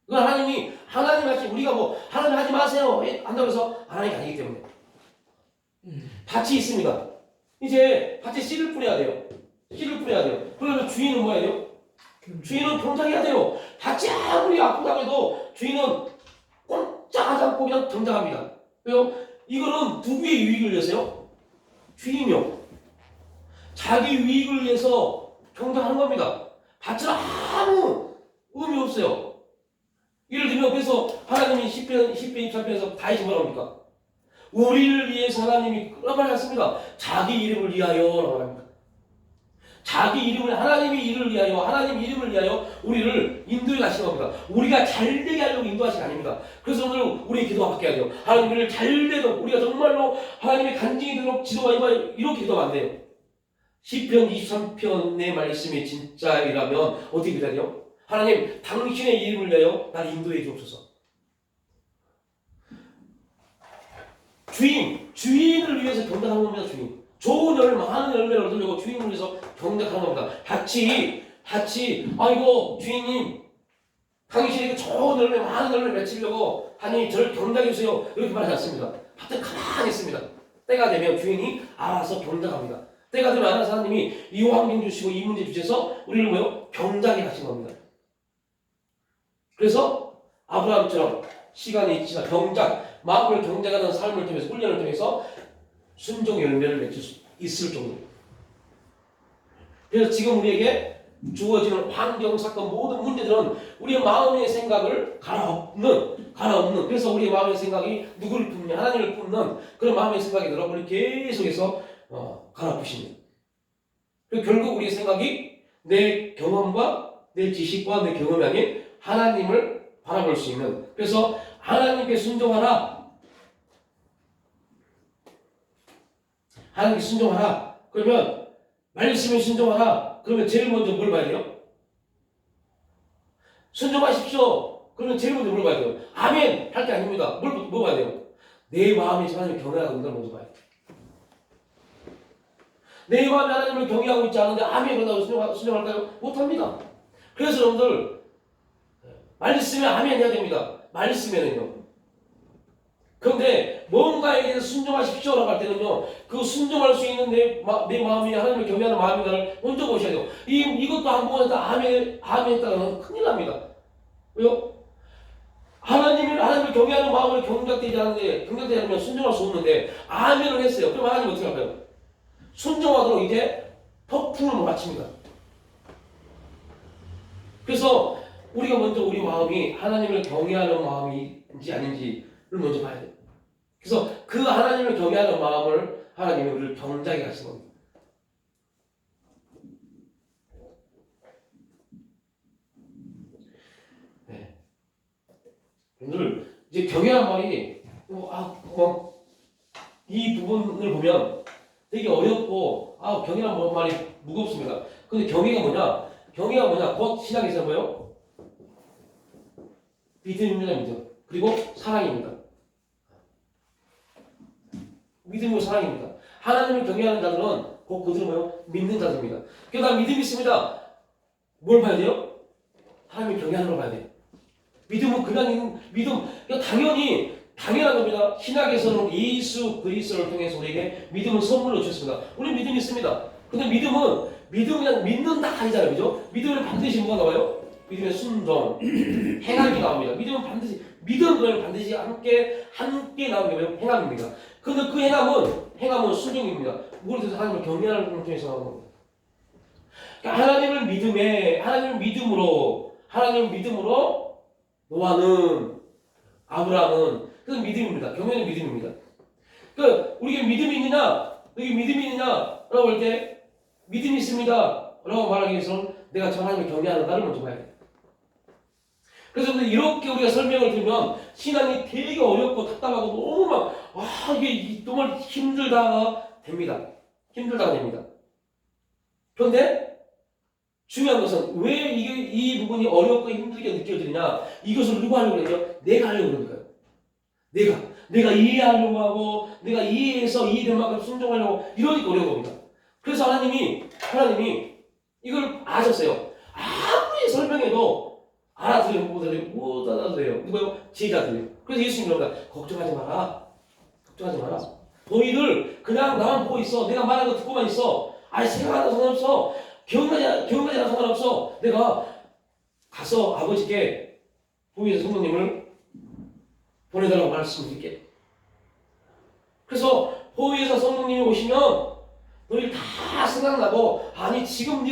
그건 하나님 하신 우리가 뭐 하나님 하지 마세요 한다고 해서 하나님이 아니기 때문에 밭이 있습니다. 이제 밭에 씨를 뿌려야 돼요. 씨를 뿌려야 돼요. 그러면 주인은 뭐 해야 돼요? 주인은 경작해야 돼요. 밭이 아무리 아프다고 해도 주인은 꼼짝하지 않고 그냥 경작합니다. 왜요? 이거는 누구의 유익을 위해서요? 주인이요. 자기 유익을 위해서 경작하는 겁니다. 밭은 아무 의미 없어요. 예를 들면 그래서 하나님이 10편 23편에서 다윗이 뭐라고 합니까? 우리를 위해서 하나님이 그런 말을 했습니다. 자기 이름을 위하여 라고 합니다. 자기 이름을 하나님의 이름을 위하여 하나님 이름을 위하여 우리를 인도해 가시는 겁니다. 우리가 잘되게 하려고 인도하신 게 아닙니다. 그래서 오늘 우리 기도가 바뀌어야 돼요. 하나님 우리를 잘되도록 우리가 정말로 하나님의 간증이 되도록 지도가 이렇게 기도가 안 돼요. 시편 23편의 말씀이 진짜이라면 어떻게 기도해야 돼요? 하나님 당신의 이름을 위하여 나를 인도해 주옵소서. 주인을 위해서 경작하는 겁니다. 주인. 좋은 열매, 많은 열매를 얻으려고 주인을 위해서 경작하는 겁니다. 밭이 아이고 주인님 당신에게 좋은 열매, 많은 열매 맺히려고 하나님 저를 경작해 주세요. 이렇게 말하지 않습니다. 밭은 가만히 있습니다. 때가 되면 주인이 알아서 경작합니다. 때가 되면 알아서 하나님이 이 환경 주시고 이 문제 주셔서 우리를 뭐요? 경작해 가신 겁니다. 그래서 아브라함처럼 시간이 지나 마음을 경작하는 삶을 통해서 훈련을 통해서 순종의 열매를 맺을 수 있을 정도입니다. 그래서 지금 우리에게 주어지는 환경, 사건, 모든 문제들은 우리의 마음의 생각을 갈아엎는 그래서 우리의 마음의 생각이 누구를 품냐 하나님을 품는 그런 마음의 생각이 들어 우리 계속해서 갈아엎으십니다. 그리고 결국 우리의 생각이 내 경험과 내 지식과 내 경험이 아닌 하나님을 바라볼 수 있는 그래서 하나님께 순종하라. 하나님께 순종하라. 그러면 말씀에 순종하라. 그러면 제일 먼저 뭘 봐야 돼요? 순종하십시오. 그러면 제일 먼저 뭘 봐야 돼요? 아멘 할 게 아닙니다. 뭐 봐야 돼요? 내 마음이 하나님을 경외하고 있는 걸 먼저 봐야 돼요. 내 마음이 하나님을 경외하고 있지 않은데 아멘 그런다고 순종할까요? 못합니다. 그래서 여러분들 말씀에 아멘 해야 됩니다. 말씀에는요. 그런데 뭔가에 대해서 순종하십시오라고 할 때는요. 그 순종할 수 있는 내 마음이 하나님을 경외하는 마음인가를 먼저 보셔야 돼요. 이것도 안 보고 아멘 했다가는 큰일 납니다. 왜요? 하나님을 경외하는 마음을 경작되지 않으면 순종할 수 없는데 아멘을 했어요. 그럼 하나님 어떻게 할까요? 순종하도록 이제 폭풍을 몰아칩니다. 그래서 우리가 먼저 우리 마음이 하나님을 경외하는 마음인지 아닌지를 먼저 봐야 돼요. 그래서 그 하나님을 경외하는 마음을 하나님이 우리를 경작해 가시는 겁니다. 네. 오늘 이제 경외란 말이 이 부분을 보면 되게 어렵고 경외란 말이 무겁습니다. 근데 경외가 뭐냐? 곧 신약에서 뭐요? 믿음입니다, 믿음. 그리고 사랑입니다. 믿음이고 사랑입니다. 하나님을 경외하는 자들은 그들은 뭐요? 믿는 자들입니다. 그러니까 믿음이 있습니다. 뭘 봐야 돼요? 하나님을 경외하는 걸 봐야 돼요. 믿음은 그러니까 당연한 겁니다. 신약에서는 예수 그리스도를 통해서 우리에게 믿음은 선물로 주셨습니다. 우리 믿음이 있습니다. 근데 믿음은 그냥 믿는다 아니잖아요, 그죠? 믿음은 반드시 뭐가 나와요? 믿음의 순종, 행함이 나옵니다. 믿음은 반드시 믿음 그러면 반드시 함께 나오는 게 행함입니다. 그런데 그 행함은 순종입니다. 무엇을 통해서 하나님을 경외하는 걸 통해서 나오는 겁니다. 그러니까 하나님을 믿음으로 노아는 아브라함은 그건 믿음입니다. 경외는 믿음입니다. 그 우리가 믿음이 있느냐, 여기 믿음이 있느냐라고 할 때 믿음이 있습니다라고 말하기 위해서는 내가 저 하나님을 경외하는 나를 먼저 봐야 돼. 그래서 이렇게 우리가 설명을 들으면 신앙이 되게 어렵고 답답하고 너무 이게 정말 힘들다가 됩니다. 그런데 중요한 것은 왜 이 부분이 어렵고 힘들게 느껴지느냐? 이것을 누가 하려고 그러죠? 내가 하려고 그러니까요. 내가 이해하려고 하고 내가 이해해서 이해된 만큼 순종하려고 이러니까 어려운 겁니다. 그래서 하나님이 이걸 아셨어요. 아무리 설명해도 못 알아들어요. 누가요? 제자들이요. 그래서 예수님이 그럽니다. 걱정하지 마라. 너희들 그냥 나만 보고 있어. 내가 말하는 거 듣고만 있어. 생각하는 상관없어. 기억나지 않아 상관없어. 내가 가서 아버지께 보이에서 성령님을 보내달라고 말씀드릴게. 그래서 보이에서 성령님이 오시면 너희 다 생각나고 지금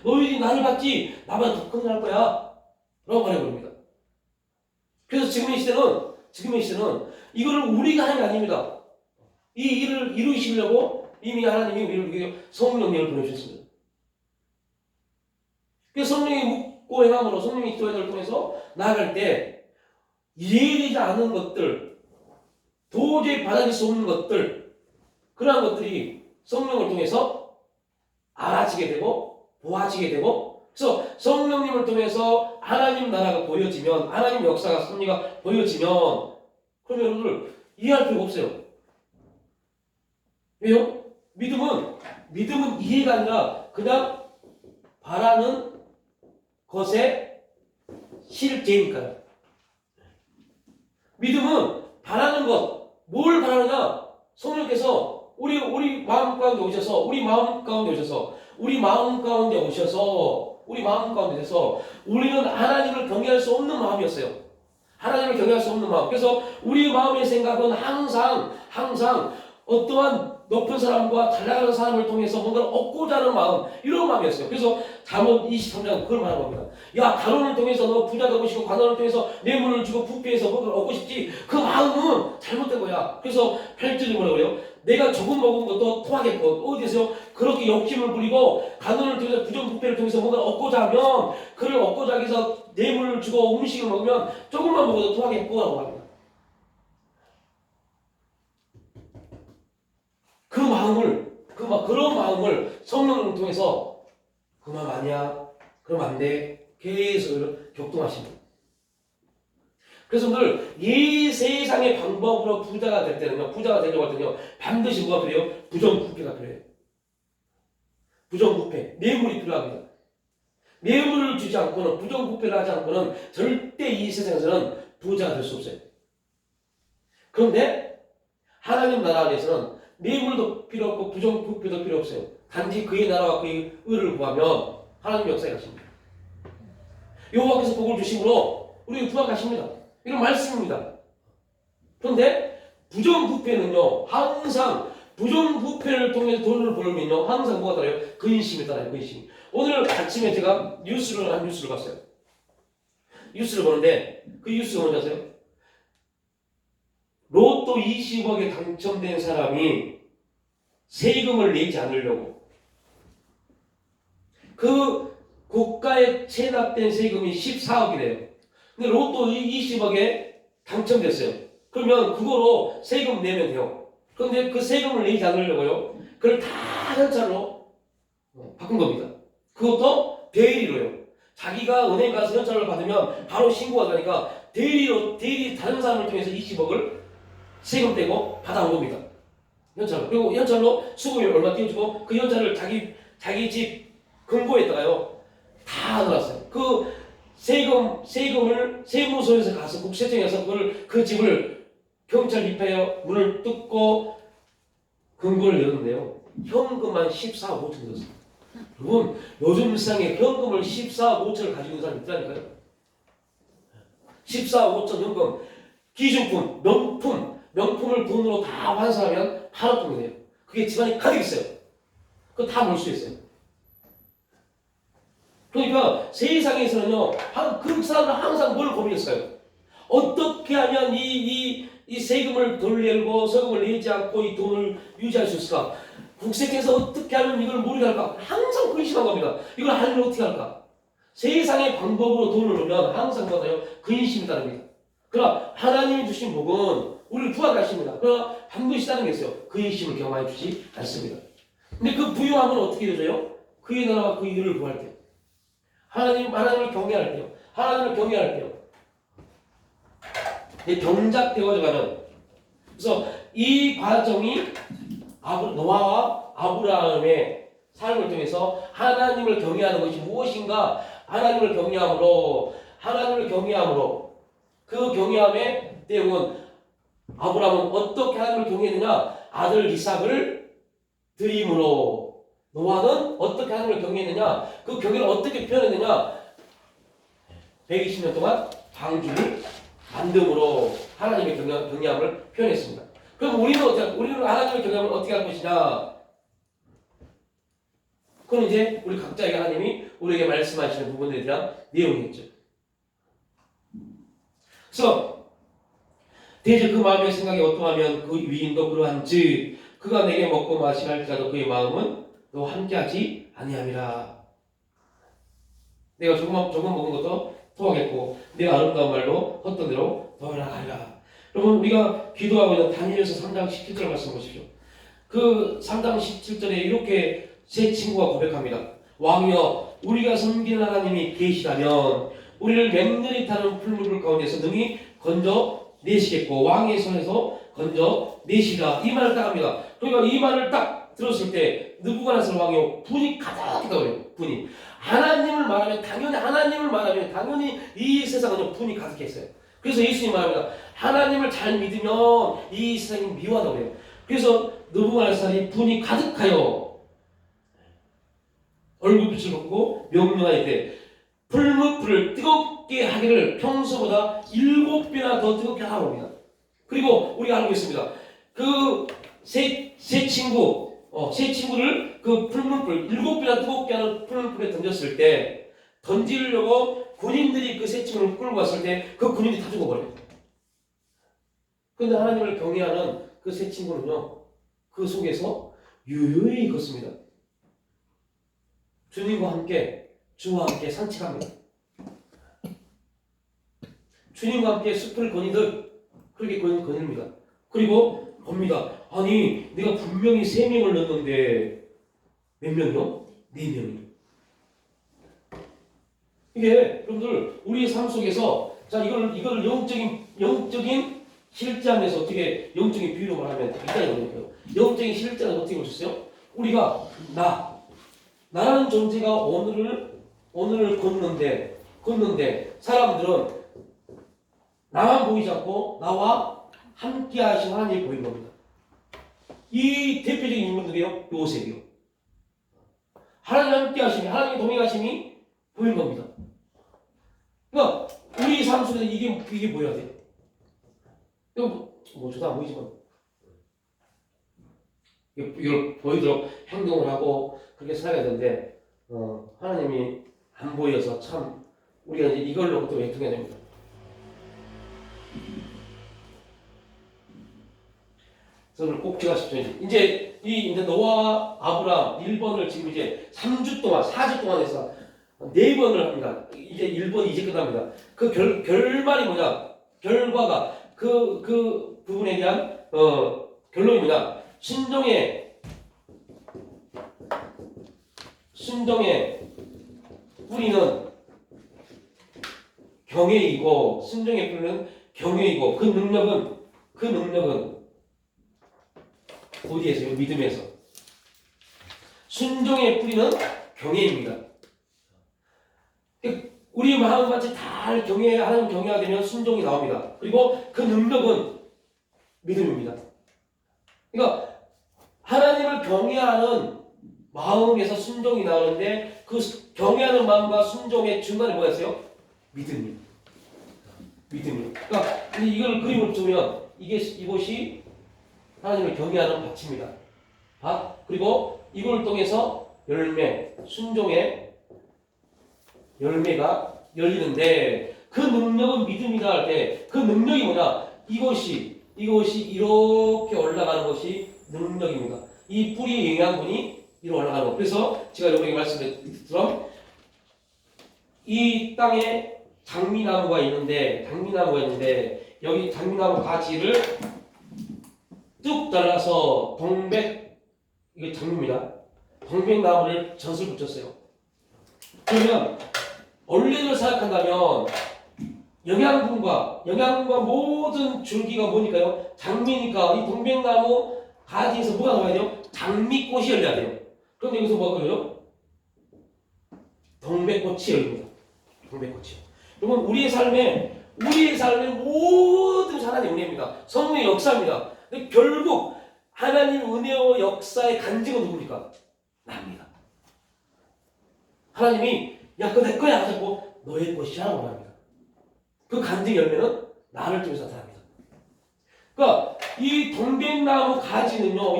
너희들이 나를 봤지 나보다 더 큰 일 할 거야 라고 말해버립니다. 그래서 지금의 시대는 이거를 우리가 하는 게 아닙니다. 이 일을 이루시려고 이미 하나님이 우리를 위해 성령님을 보내주셨습니다. 그래서 성령이 묻고 행함으로 성령이 기도회를 통해서 나아갈 때 이해되지 않은 것들, 도저히 받아들일 수 없는 것들, 그러한 것들이 성령을 통해서 알아지게 되고 보아지게 되고, 그래서 성령님을 통해서 하나님 나라가 보여지면, 하나님 역사가 섭리가 보여지면, 그러면 여러분들 이해할 필요가 없어요. 왜요? 믿음은 이해가 아니라 그냥 바라는 것의 실제니까요. 믿음은 바라는 것, 뭘 바라느냐? 성령께서 우리 마음 가운데 오셔서 우리 마음 가운데 오셔서 우리는 하나님을 경외할 수 없는 마음이었어요. 하나님을 경외할 수 없는 마음. 그래서 우리 마음의 생각은 항상 어떠한 높은 사람과 잘 나가는 사람을 통해서 뭔가를 얻고자 하는 마음, 이런 마음이었어요. 그래서 잠언 23장 그걸 말하는 겁니다. 야, 가론을 통해서 너 부자 되고 싶고 관원을 통해서 뇌물을 주고 부패해서 뭔가를 얻고 싶지, 그 마음은 잘못된 거야. 그래서 8절이 뭐라고 그래요? 내가 조금 먹은 것도 토하겠고, 어디서 그렇게 욕심을 부리고 가론을 통해서 부정부패를 통해서 뭔가를 얻고자 하면, 그를 얻고자 하기 위해서 뇌물을 주고 음식을 먹으면 조금만 먹어도 토하겠고 라고 합니다. 그런 마음을 성령을 통해서 그 마음 아니야, 그럼 안 돼, 계속 격동하십니다. 그래서 오늘 이 세상의 방법으로 부자가 되려고 할 때는요, 반드시 뭐가 필요해요? 부정부패가 필요해요. 부정부패, 뇌물이 필요합니다. 뇌물을 주지 않고는, 부정부패를 하지 않고는 절대 이 세상에서는 부자가 될 수 없어요. 그런데 하나님 나라 안에서는 뇌물도 필요 없고 부정부패도 필요 없어요. 단지 그의 나라와 그의 의를 구하면 하나님 역사에 가십니다. 여호와께서 복을 주심으로 우리가 구하가십니다. 이런 말씀입니다. 그런데 부정부패는요, 항상 부정부패를 통해서 돈을 벌면요, 항상 뭐가 따라요? 근심이 따라요. 근심. 오늘 아침에 제가 뉴스를 봤어요. 뉴스를 보는데 그 뉴스가 뭔지 아세요? 로또 20억에 당첨된 사람이 세금을 내지 않으려고, 그 국가에 체납된 세금이 14억이래요. 근데 로또 20억에 당첨됐어요. 그러면 그거로 세금 내면 돼요. 그런데 그 세금을 내지 않으려고요, 그걸 다 현찰로 바꾼 겁니다. 그것도 대리로요. 자기가 은행 가서 현찰을 받으면 바로 신고가 되니까 대리 다른 사람을 통해서 20억을 세금 떼고 받아온 겁니다. 현찰로. 그리고 현찰로 수금을 얼마 띄워주고 그 현찰을 자기 집 금고에다가요 다 넣었어요. 그 세금을 세무소에서 가서 국세청에서 그 집을 경찰 입회하여 문을 뜯고 금고를 열었는데요, 현금만 14억 5천 들었어요. 여러분, 요즘 세상에 현금을 14억 5천을 가지고 있는 사람이 있다니까요. 14억 5천 현금. 기준품, 명품을 돈으로 다 환산하면 8억 정도 돼요. 그게 집안에 가득 있어요. 그거 다 몰 수 있어요. 그러니까 세상에서는요, 그 사람은 항상 뭘 고민했어요? 어떻게 하면 이 세금을 덜 내고 세금을 내지 않고 이 돈을 유지할 수 있을까? 국세청에서 어떻게 하면 이걸 모르게 할까? 항상 근심한 겁니다. 이걸 하려면 어떻게 할까? 세상의 방법으로 돈을 넣으면 항상 뭐가요? 근심이 따릅니다. 그러나 하나님이 주신 복은 우리를 구하게 하십니다. 그러나 반드시 다른 게 있어요. 근심을 경험해 주지 않습니다. 근데 그 부유함은 어떻게 되죠? 그의 나라와 그의 일을 구할 때, 하나님을 경외할 때요. 하나님을 경외할 때요. 경작되어져 가는. 그래서 이 과정이 노아와 아브라함의 삶을 통해서 하나님을 경외하는 것이 무엇인가? 하나님을 경외함으로 그 경외함의 내용은 아브라함은 어떻게 하나님을 경외했느냐? 아들 이삭을 드림으로. 노아는 어떻게 하나님을 경외했느냐? 그 경외를 어떻게 표현했느냐? 120년 동안 방주를 만듦으로 하나님의 경외함을 표현했습니다. 그럼 우리는 하나님의 경외함을 어떻게 할 것이냐? 그건 이제 우리 각자에게 하나님이 우리에게 말씀하시는 부분에 대한 내용이겠죠. 그래서 대저 그 마음의 생각이 어떠하면 그 위인도 그러한즉 그가 내게 먹고 마시라 할지라도 그의 마음은 너 함께하지 아니함이라. 내가 조금 먹은 것도 토하겠고 내가 아름다운 말로 헛된 대로 더하리라. 여러분 우리가 기도하고 있는 다니엘서 3장 17절 말씀 보십시오. 그 3장 17절에 이렇게 세 친구가 고백합니다. 왕이여 우리가 섬기는 하나님이 계시다면 우리를 맹렬히 타는 풀무불 가운데서 능히 건져 내시겠고 왕의 손에서 건져 내시라. 이 말을 딱 합니다. 그러니까 이 말을 딱 들었을 때 느부갓네살 왕이 분이 가득하다고 해요. 분이. 하나님을 말하면 당연히 이 세상은 분이 가득했어요. 그래서 예수님 말합니다. 하나님을 잘 믿으면 이 세상이 미워하다고 해요. 그래서 느부갓네살이 분이 가득하여 얼굴빛을 걷고 명령할 때 풀무불을 뜨겁게 하기를 평소보다 7배나 더 뜨겁게 하라고 합니다. 그리고 우리가 알고 있습니다. 그 세 친구를 그 풀무불 7배나 뜨겁게 하는 풀무불에 던졌을 때 던지려고 군인들이 그 세 친구를 끌고 갔을 때 그 군인들이 다 죽어버려요. 그런데 하나님을 경외하는 그 세 친구는요, 그 속에서 유유히 걷습니다. 주님과 함께, 주와 함께 산책합니다. 주님과 함께 숲을 거니듯 그렇게 거닙니다. 그리고 봅니다. 아니, 내가 분명히 3명을 넣었는데 몇 명이요? 4명이요. 이게 여러분들 우리의 삶 속에서 자 이걸 영적인 실제함에서 어떻게 영적인 비유로 말하면 이따가 영적인 실제는 어떻게 보셨어요? 우리가 나라는 존재가 오늘을 걷는데 사람들은 나만 보이지 않고 나와 함께 하신 하나님이 보인 겁니다. 이 대표적인 인물들이요. 요셉이요. 하나님 함께 하심이, 하나님의 동행하심이 보인 겁니다. 그러니까 우리 삶 속에 이게 보여야 돼요. 뭐 저도 안 보이지만 이걸 보이도록 행동을 하고 그렇게 살아야 되는데 하나님이 안 보여서 참 우리가 이제 이걸로 또 외통해야 됩니다. 저는 꼭 기억하십시오. 이제 노아와 아브라함 1번을 지금 이제 4주 동안 해서 4번을 합니다. 이제 1번이 이제 끝납니다. 그 결말이 뭐냐? 결과가 그 부분에 대한 결론이 뭐냐? 순종의 뿌리는 경외이고 순종의 뿌리는 경외이고 그 능력은 어디에서요? 믿음에서. 순종의 뿌리는 경외입니다. 우리 마음같이 다 하나님 경외하게 되면 순종이 나옵니다. 그리고 그 능력은 믿음입니다. 그러니까 하나님을 경외하는 마음에서 순종이 나오는데 그 경외하는 마음과 순종의 중간에 뭐가 있어요? 믿음입니다. 믿음이에요. 그러니까 근데 이걸 그림을 보면 이것이 하나님을 경외하는 밭입니다. 밭 그리고 이걸 통해서 열매, 순종의 열매가 열리는데 그 능력은 믿음이다 할 때 그 능력이 뭐냐? 이것이 이렇게 올라가는 것이 능력입니다. 이 뿌리의 영양분이 이로 올라가는 거. 그래서 제가 여러분에게 말씀드린 것처럼 이 땅에 장미나무가 있는데 여기 장미나무 가지를 뚝 잘라서 이게 장미입니다. 동백나무를 젖을 붙였어요. 그러면 원리를 생각한다면 영양분과 모든 줄기가 뭐니까요? 장미니까 이 동백나무 가지에서 뭐가 나와야 돼요? 장미꽃이 열려야 돼요. 그런데 여기서 뭐가 열려요? 동백꽃이 열립니다. 동백꽃이요. 여러분 우리의 삶의 모든 하나님의 은혜입니다. 성령의 역사입니다. 근데 결국 하나님의 은혜와 역사의 간증은 누굽니까? 납니다. 하나님이 야 그거 내 거야 하자고 너의 것이라고 말합니다. 그 간증 열매는 나를 통해서 나타납니다. 그러니까 이 동백나무 가지는요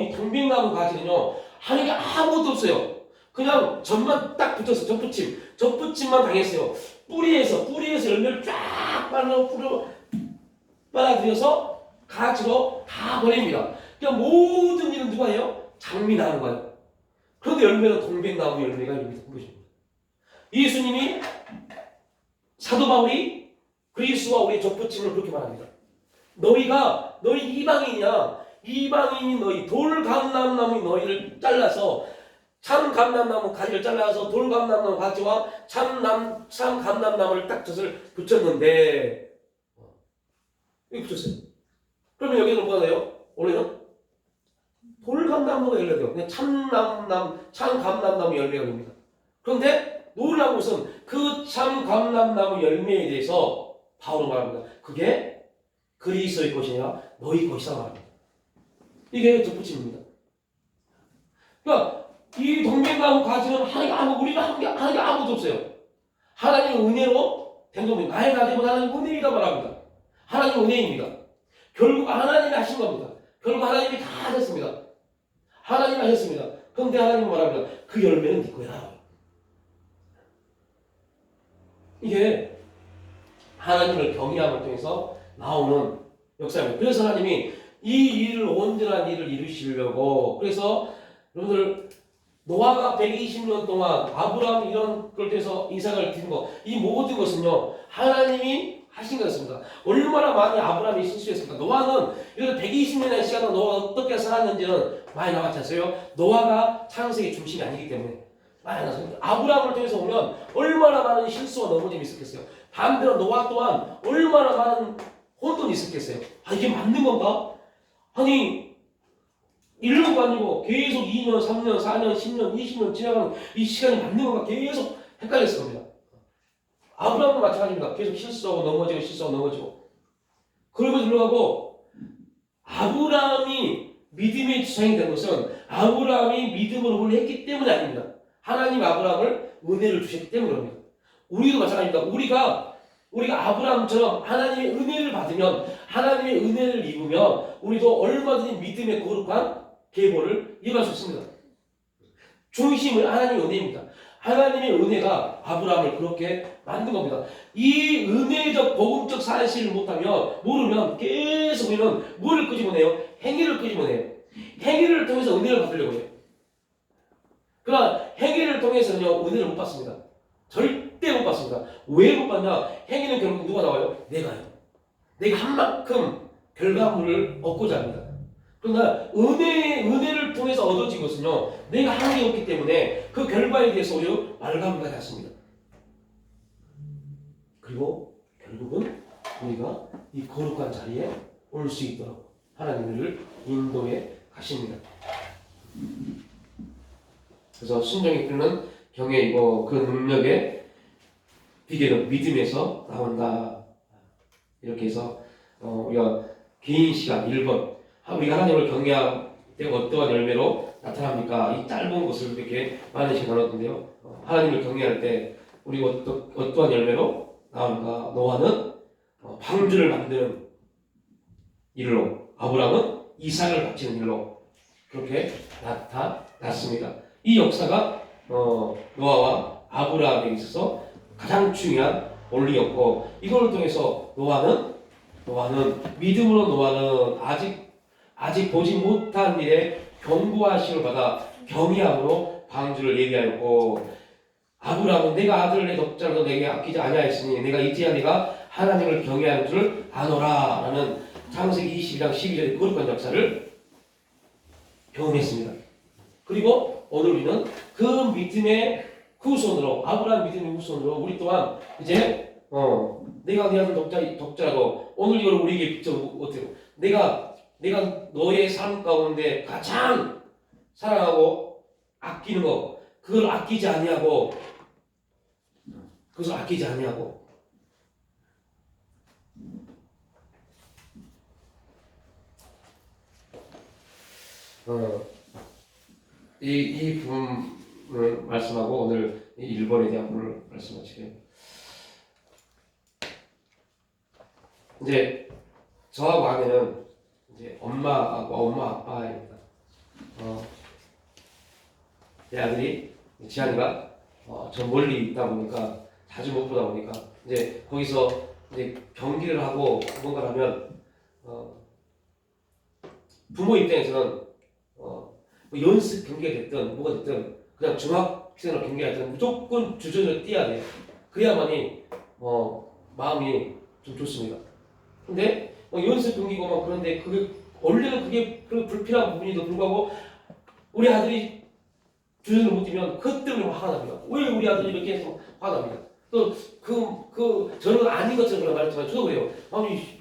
하나님이 아무것도 없어요. 그냥 젖만 딱 붙었어. 젖붙임만 당했어요. 뿌리에서 열매를 쫙 빨아들여서 가지로 다 보냅니다. 그러니까 모든 일은 누가 해요? 장미나무가요. 그런데 열매는 동백나무 열매가 여기서 보여줍니다. 예수님이 사도 바울이 그리스와 우리 젖붙임을 그렇게 말합니다. 너희 이방인이야. 이방인이 너희 돌감람나무 너희를 잘라서 참 감람나무 가지를 잘라서 돌감람나무 가지와 참 감람나무를 딱 젖을 붙였는데 여기 붙였어요. 그러면 여기는 뭐가 돼요? 원래는 돌감람나무가 열려야 돼요. 그냥 참 감람나무 열매가 됩니다. 그런데 놀라운 것은 그 참 감람나무 열매에 대해서 바울은 말합니다. 그게 그리스도의 것이 아니라 너희 것이다 말합니다. 이게 덧붙임입니다. 그러니까 이 동백나무 가지는 우리가 한 게 아무것도 없어요. 하나님의 은혜로 된 겁니다. 나의 가지고 하나님의 은혜이다 말합니다. 하나님의 은혜입니다. 결국 하나님이 하신 겁니다. 결국 하나님이 다 하셨습니다. 하나님이 하셨습니다. 그런데 하나님은 말합니다. 그 열매는 네 거야. 이게 하나님을 경외함을 통해서 나오는 역사입니다. 그래서 하나님이 이 온전한 일을 이루시려고 그래서 여러분들 노아가 120년 동안 아브라함 이런 걸 통해서 이삭을 드린 거 이 모든 것은요 하나님이 하신 것입니다. 얼마나 많이 아브라함이 실수했습니까? 노아는 이런 120년의 시간을 노아가 어떻게 살았는지는 많이 나왔지 않습니까? 노아가 창세기의 중심이 아니기 때문에 많이 나왔습니다. 아브라함을 통해서 보면 얼마나 많은 실수와 넘어짐이 있었겠어요. 반대로 노아 또한 얼마나 많은 혼돈이 있었겠어요. 이게 맞는 건가? 아니 1년도 아니고 계속 2년, 3년, 4년, 10년, 20년 지나가는 이 시간이 맞는 건가? 계속 헷갈렸을 겁니다. 아브라함도 마찬가지입니다. 계속 실수하고 넘어지고 그러고 들어가고 아브라함이 믿음의 주장이 된 것은 아브라함이 믿음으로 원래 했기 때문이 아닙니다. 하나님 아브라함을 은혜를 주셨기 때문입니다. 우리도 마찬가지입니다. 우리가 아브라함처럼 하나님의 은혜를 받으면 하나님의 은혜를 입으면 우리도 얼마든지 믿음의 거룩한 계보를 이어갈 수 있습니다. 중심은 하나님의 은혜입니다. 하나님의 은혜가 아브라함을 그렇게 만든 겁니다. 이 은혜적 복음적 사실을 모르면 계속 우리는 뭐를 끄집어내요? 행위를 끄집어내요. 행위를 통해서 은혜를 받으려고 해요. 그러나 행위를 통해서는요 은혜를 못 받습니다. 절대 못 받습니다. 왜 못 받냐? 행위는 결국 누가 나와요? 내가요. 내가 한 만큼 결과물을 얻고자 합니다. 그러나 은혜를 통해서 얻어진 것은요 내가 한 게 없기 때문에 그 결과에 대해서 오히려 말감이 갔습니다. 그리고 결국은 우리가 이 거룩한 자리에 올 수 있도록 하나님을 인도해 가십니다. 그래서 순종이 이끄는 경외이고 그 능력의 비결은 믿음에서 나온다. 이렇게 해서 우리가 개인 시간 1번 우리가 하나님을 경외할 때 어떠한 열매로 나타납니까? 이 짧은 것을 이렇게 많은 시간 나눴는데요. 하나님을 경외할 때 우리가 어떠한 열매로 나오는가? 노아는 방주를 만드는 일로, 아브라함은 이삭을 바치는 일로 그렇게 나타났습니다. 이 역사가 노아와 아브라함에 있어서 가장 중요한 원리였고, 이걸 통해서 노아는 믿음으로 노아는 아직 보지 못한 일에 경고하심을 받아 경외함으로 방주를 예비하였고, 아브라함은 내가 아들을 내 독자로 내게 아끼지 아니하였으니 내가 이제야 내가 하나님을 경외하는 줄 아노라 라는 창세기 22장 12절의 거룩한 역사를 경험했습니다. 그리고 오늘 우리는 그 믿음의 후손으로, 아브라함 믿음의 후손으로 우리 또한 이제 내가 네 아들 독자라도 오늘 이걸 우리에게 비춰 어때요? 내가 너의 삶 가운데 가장 사랑하고 아끼는 거, 그것을 아끼지 아니하고 이 부분을 말씀하고 오늘 이 1번에 대한 부분을 말씀하시게요. 이제 저하고 아내는 이제 엄마 아빠입니다. 내 아들이 지한이가 저 멀리 있다 보니까 자주 못 보다 보니까 이제 거기서 이제 경기를 하고 뭔가 하면 부모 입장에서는 뭐 연습 경기가 됐든 뭐가 됐든 그냥 중학생으로 경기가 됐든 무조건 주전을 뛰어야 돼요. 그래야만이 마음이 좀 좋습니다. 근데 연습 경기고 막 그런데 원래는 그게 불필요한 부분에도 불구하고 우리 아들이 주전을 못 뛰면 그것 때문에 화가 납니다. 왜 우리 아들이 이렇게 해서 화가 납니다. 또 저는 아닌 것처럼 그런 말했지만 저도 그래요. 아니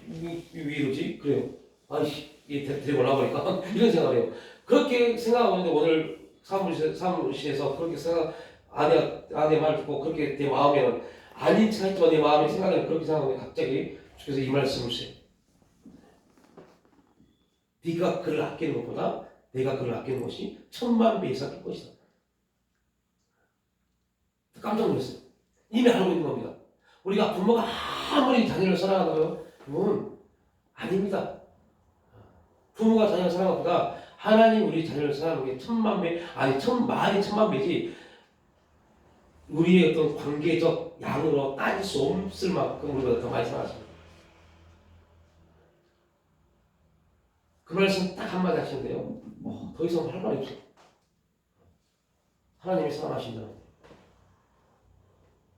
왜 이러지? 그래요. 아이씨 얘 데리고 나버릴까? 이런 생각을 해요. 그렇게 생각하고 있는데 오늘 사무실에서 그렇게 아내 말 듣고 그렇게 내 마음에는 아닌 척 했지만 내 마음의 생각에는 그렇게 생각하고 갑자기 주께서 이 말씀을 주세요. 네가 그를 아끼는 것보다 내가 그를 아끼는 것이 1000만 배 이상 클 것이다. 깜짝 놀랐어요. 이미 알고 있는 겁니다. 우리가 부모가 아무리 자녀를 사랑하나요? 그건 아닙니다. 부모가 자녀를 사랑하는 것보다 하나님 우리 자녀를 사랑하는 게 1000만 배, 아니 1000만 배지 우리의 어떤 관계적 양으로 따질 수 없을 만큼 우리보다 더 많이 사랑하십니다. 그 말씀 딱 한마디 하시는데요. 더 이상 할 말이 없어요. 하나님이 사랑하신다.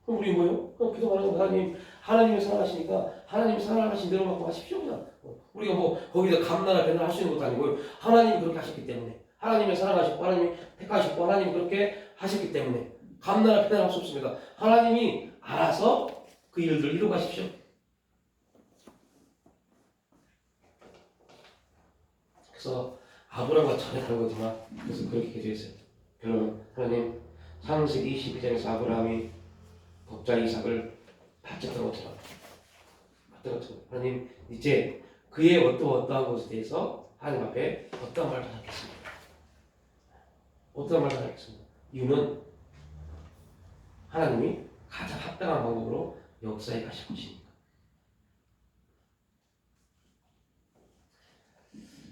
그럼 우리 뭐예요? 그럼 기도하는 하나님이 사랑하시니까 하나님이 사랑하신 대로 갖고 하십시오. 그냥. 우리가 뭐 거기다 감나라 배나라 할 수 있는 것도 아니고요. 하나님이 그렇게 하셨기 때문에, 하나님이 사랑하시고 하나님이 택하시고 하나님이 그렇게 하셨기 때문에 감나라 배나라 할 수 없습니다. 하나님이 알아서 그 일들을 이루어 가십시오. 그래서 아브라함과 전혀 다른 거지만 그래서 그렇게 기도했어요. 여러분, 하나님 창세기 22장에서 아브라함이 독자 이삭을 바쳤던 것처럼 하나님 이제 그의 어떠한 것에 대해서 하나님 앞에 어떠한 말을 하겠습니다. 어떠한 말을 하겠습니다. 이유는 하나님이 가장 합당한 방법으로 역사에 가실 것이니까.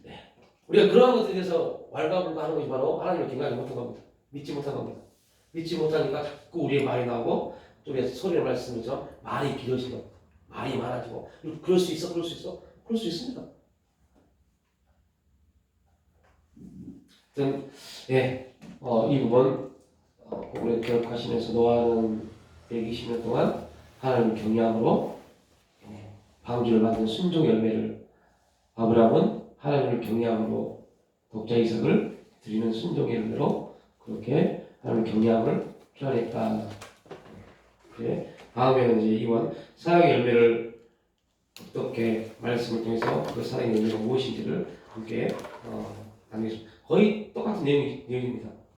네. 우리가 그러한 것에 대해서 왈가왈부하는 것이 바로 하나님을 경외하지 못한 겁니다. 믿지 못한 겁니다. 믿지 못하니까 자꾸 우리의 말이 나오고 또 우리가 소리를 말씀드리죠. 말이 길어지고 말이 많아지고 그럴 수 있어? 그럴 수 있습니다. 하여튼 이 부분 우리 기억하시면서 노아는 120년 동안 하나님을 경외함으로 방주를 만든 순종의 열매를, 아브라함은 하나님을 경외함으로 독자 이삭을 드리는 순종의 열매로 그렇게 하나님을 경외함을 표현했다. 그래. 다음에는 이제 이번 사랑의 열매를 어떻게 말씀을 통해서 그 사랑의 열매가 무엇인지를 함께 나누겠습니다. 거의 똑같은 내용입니다.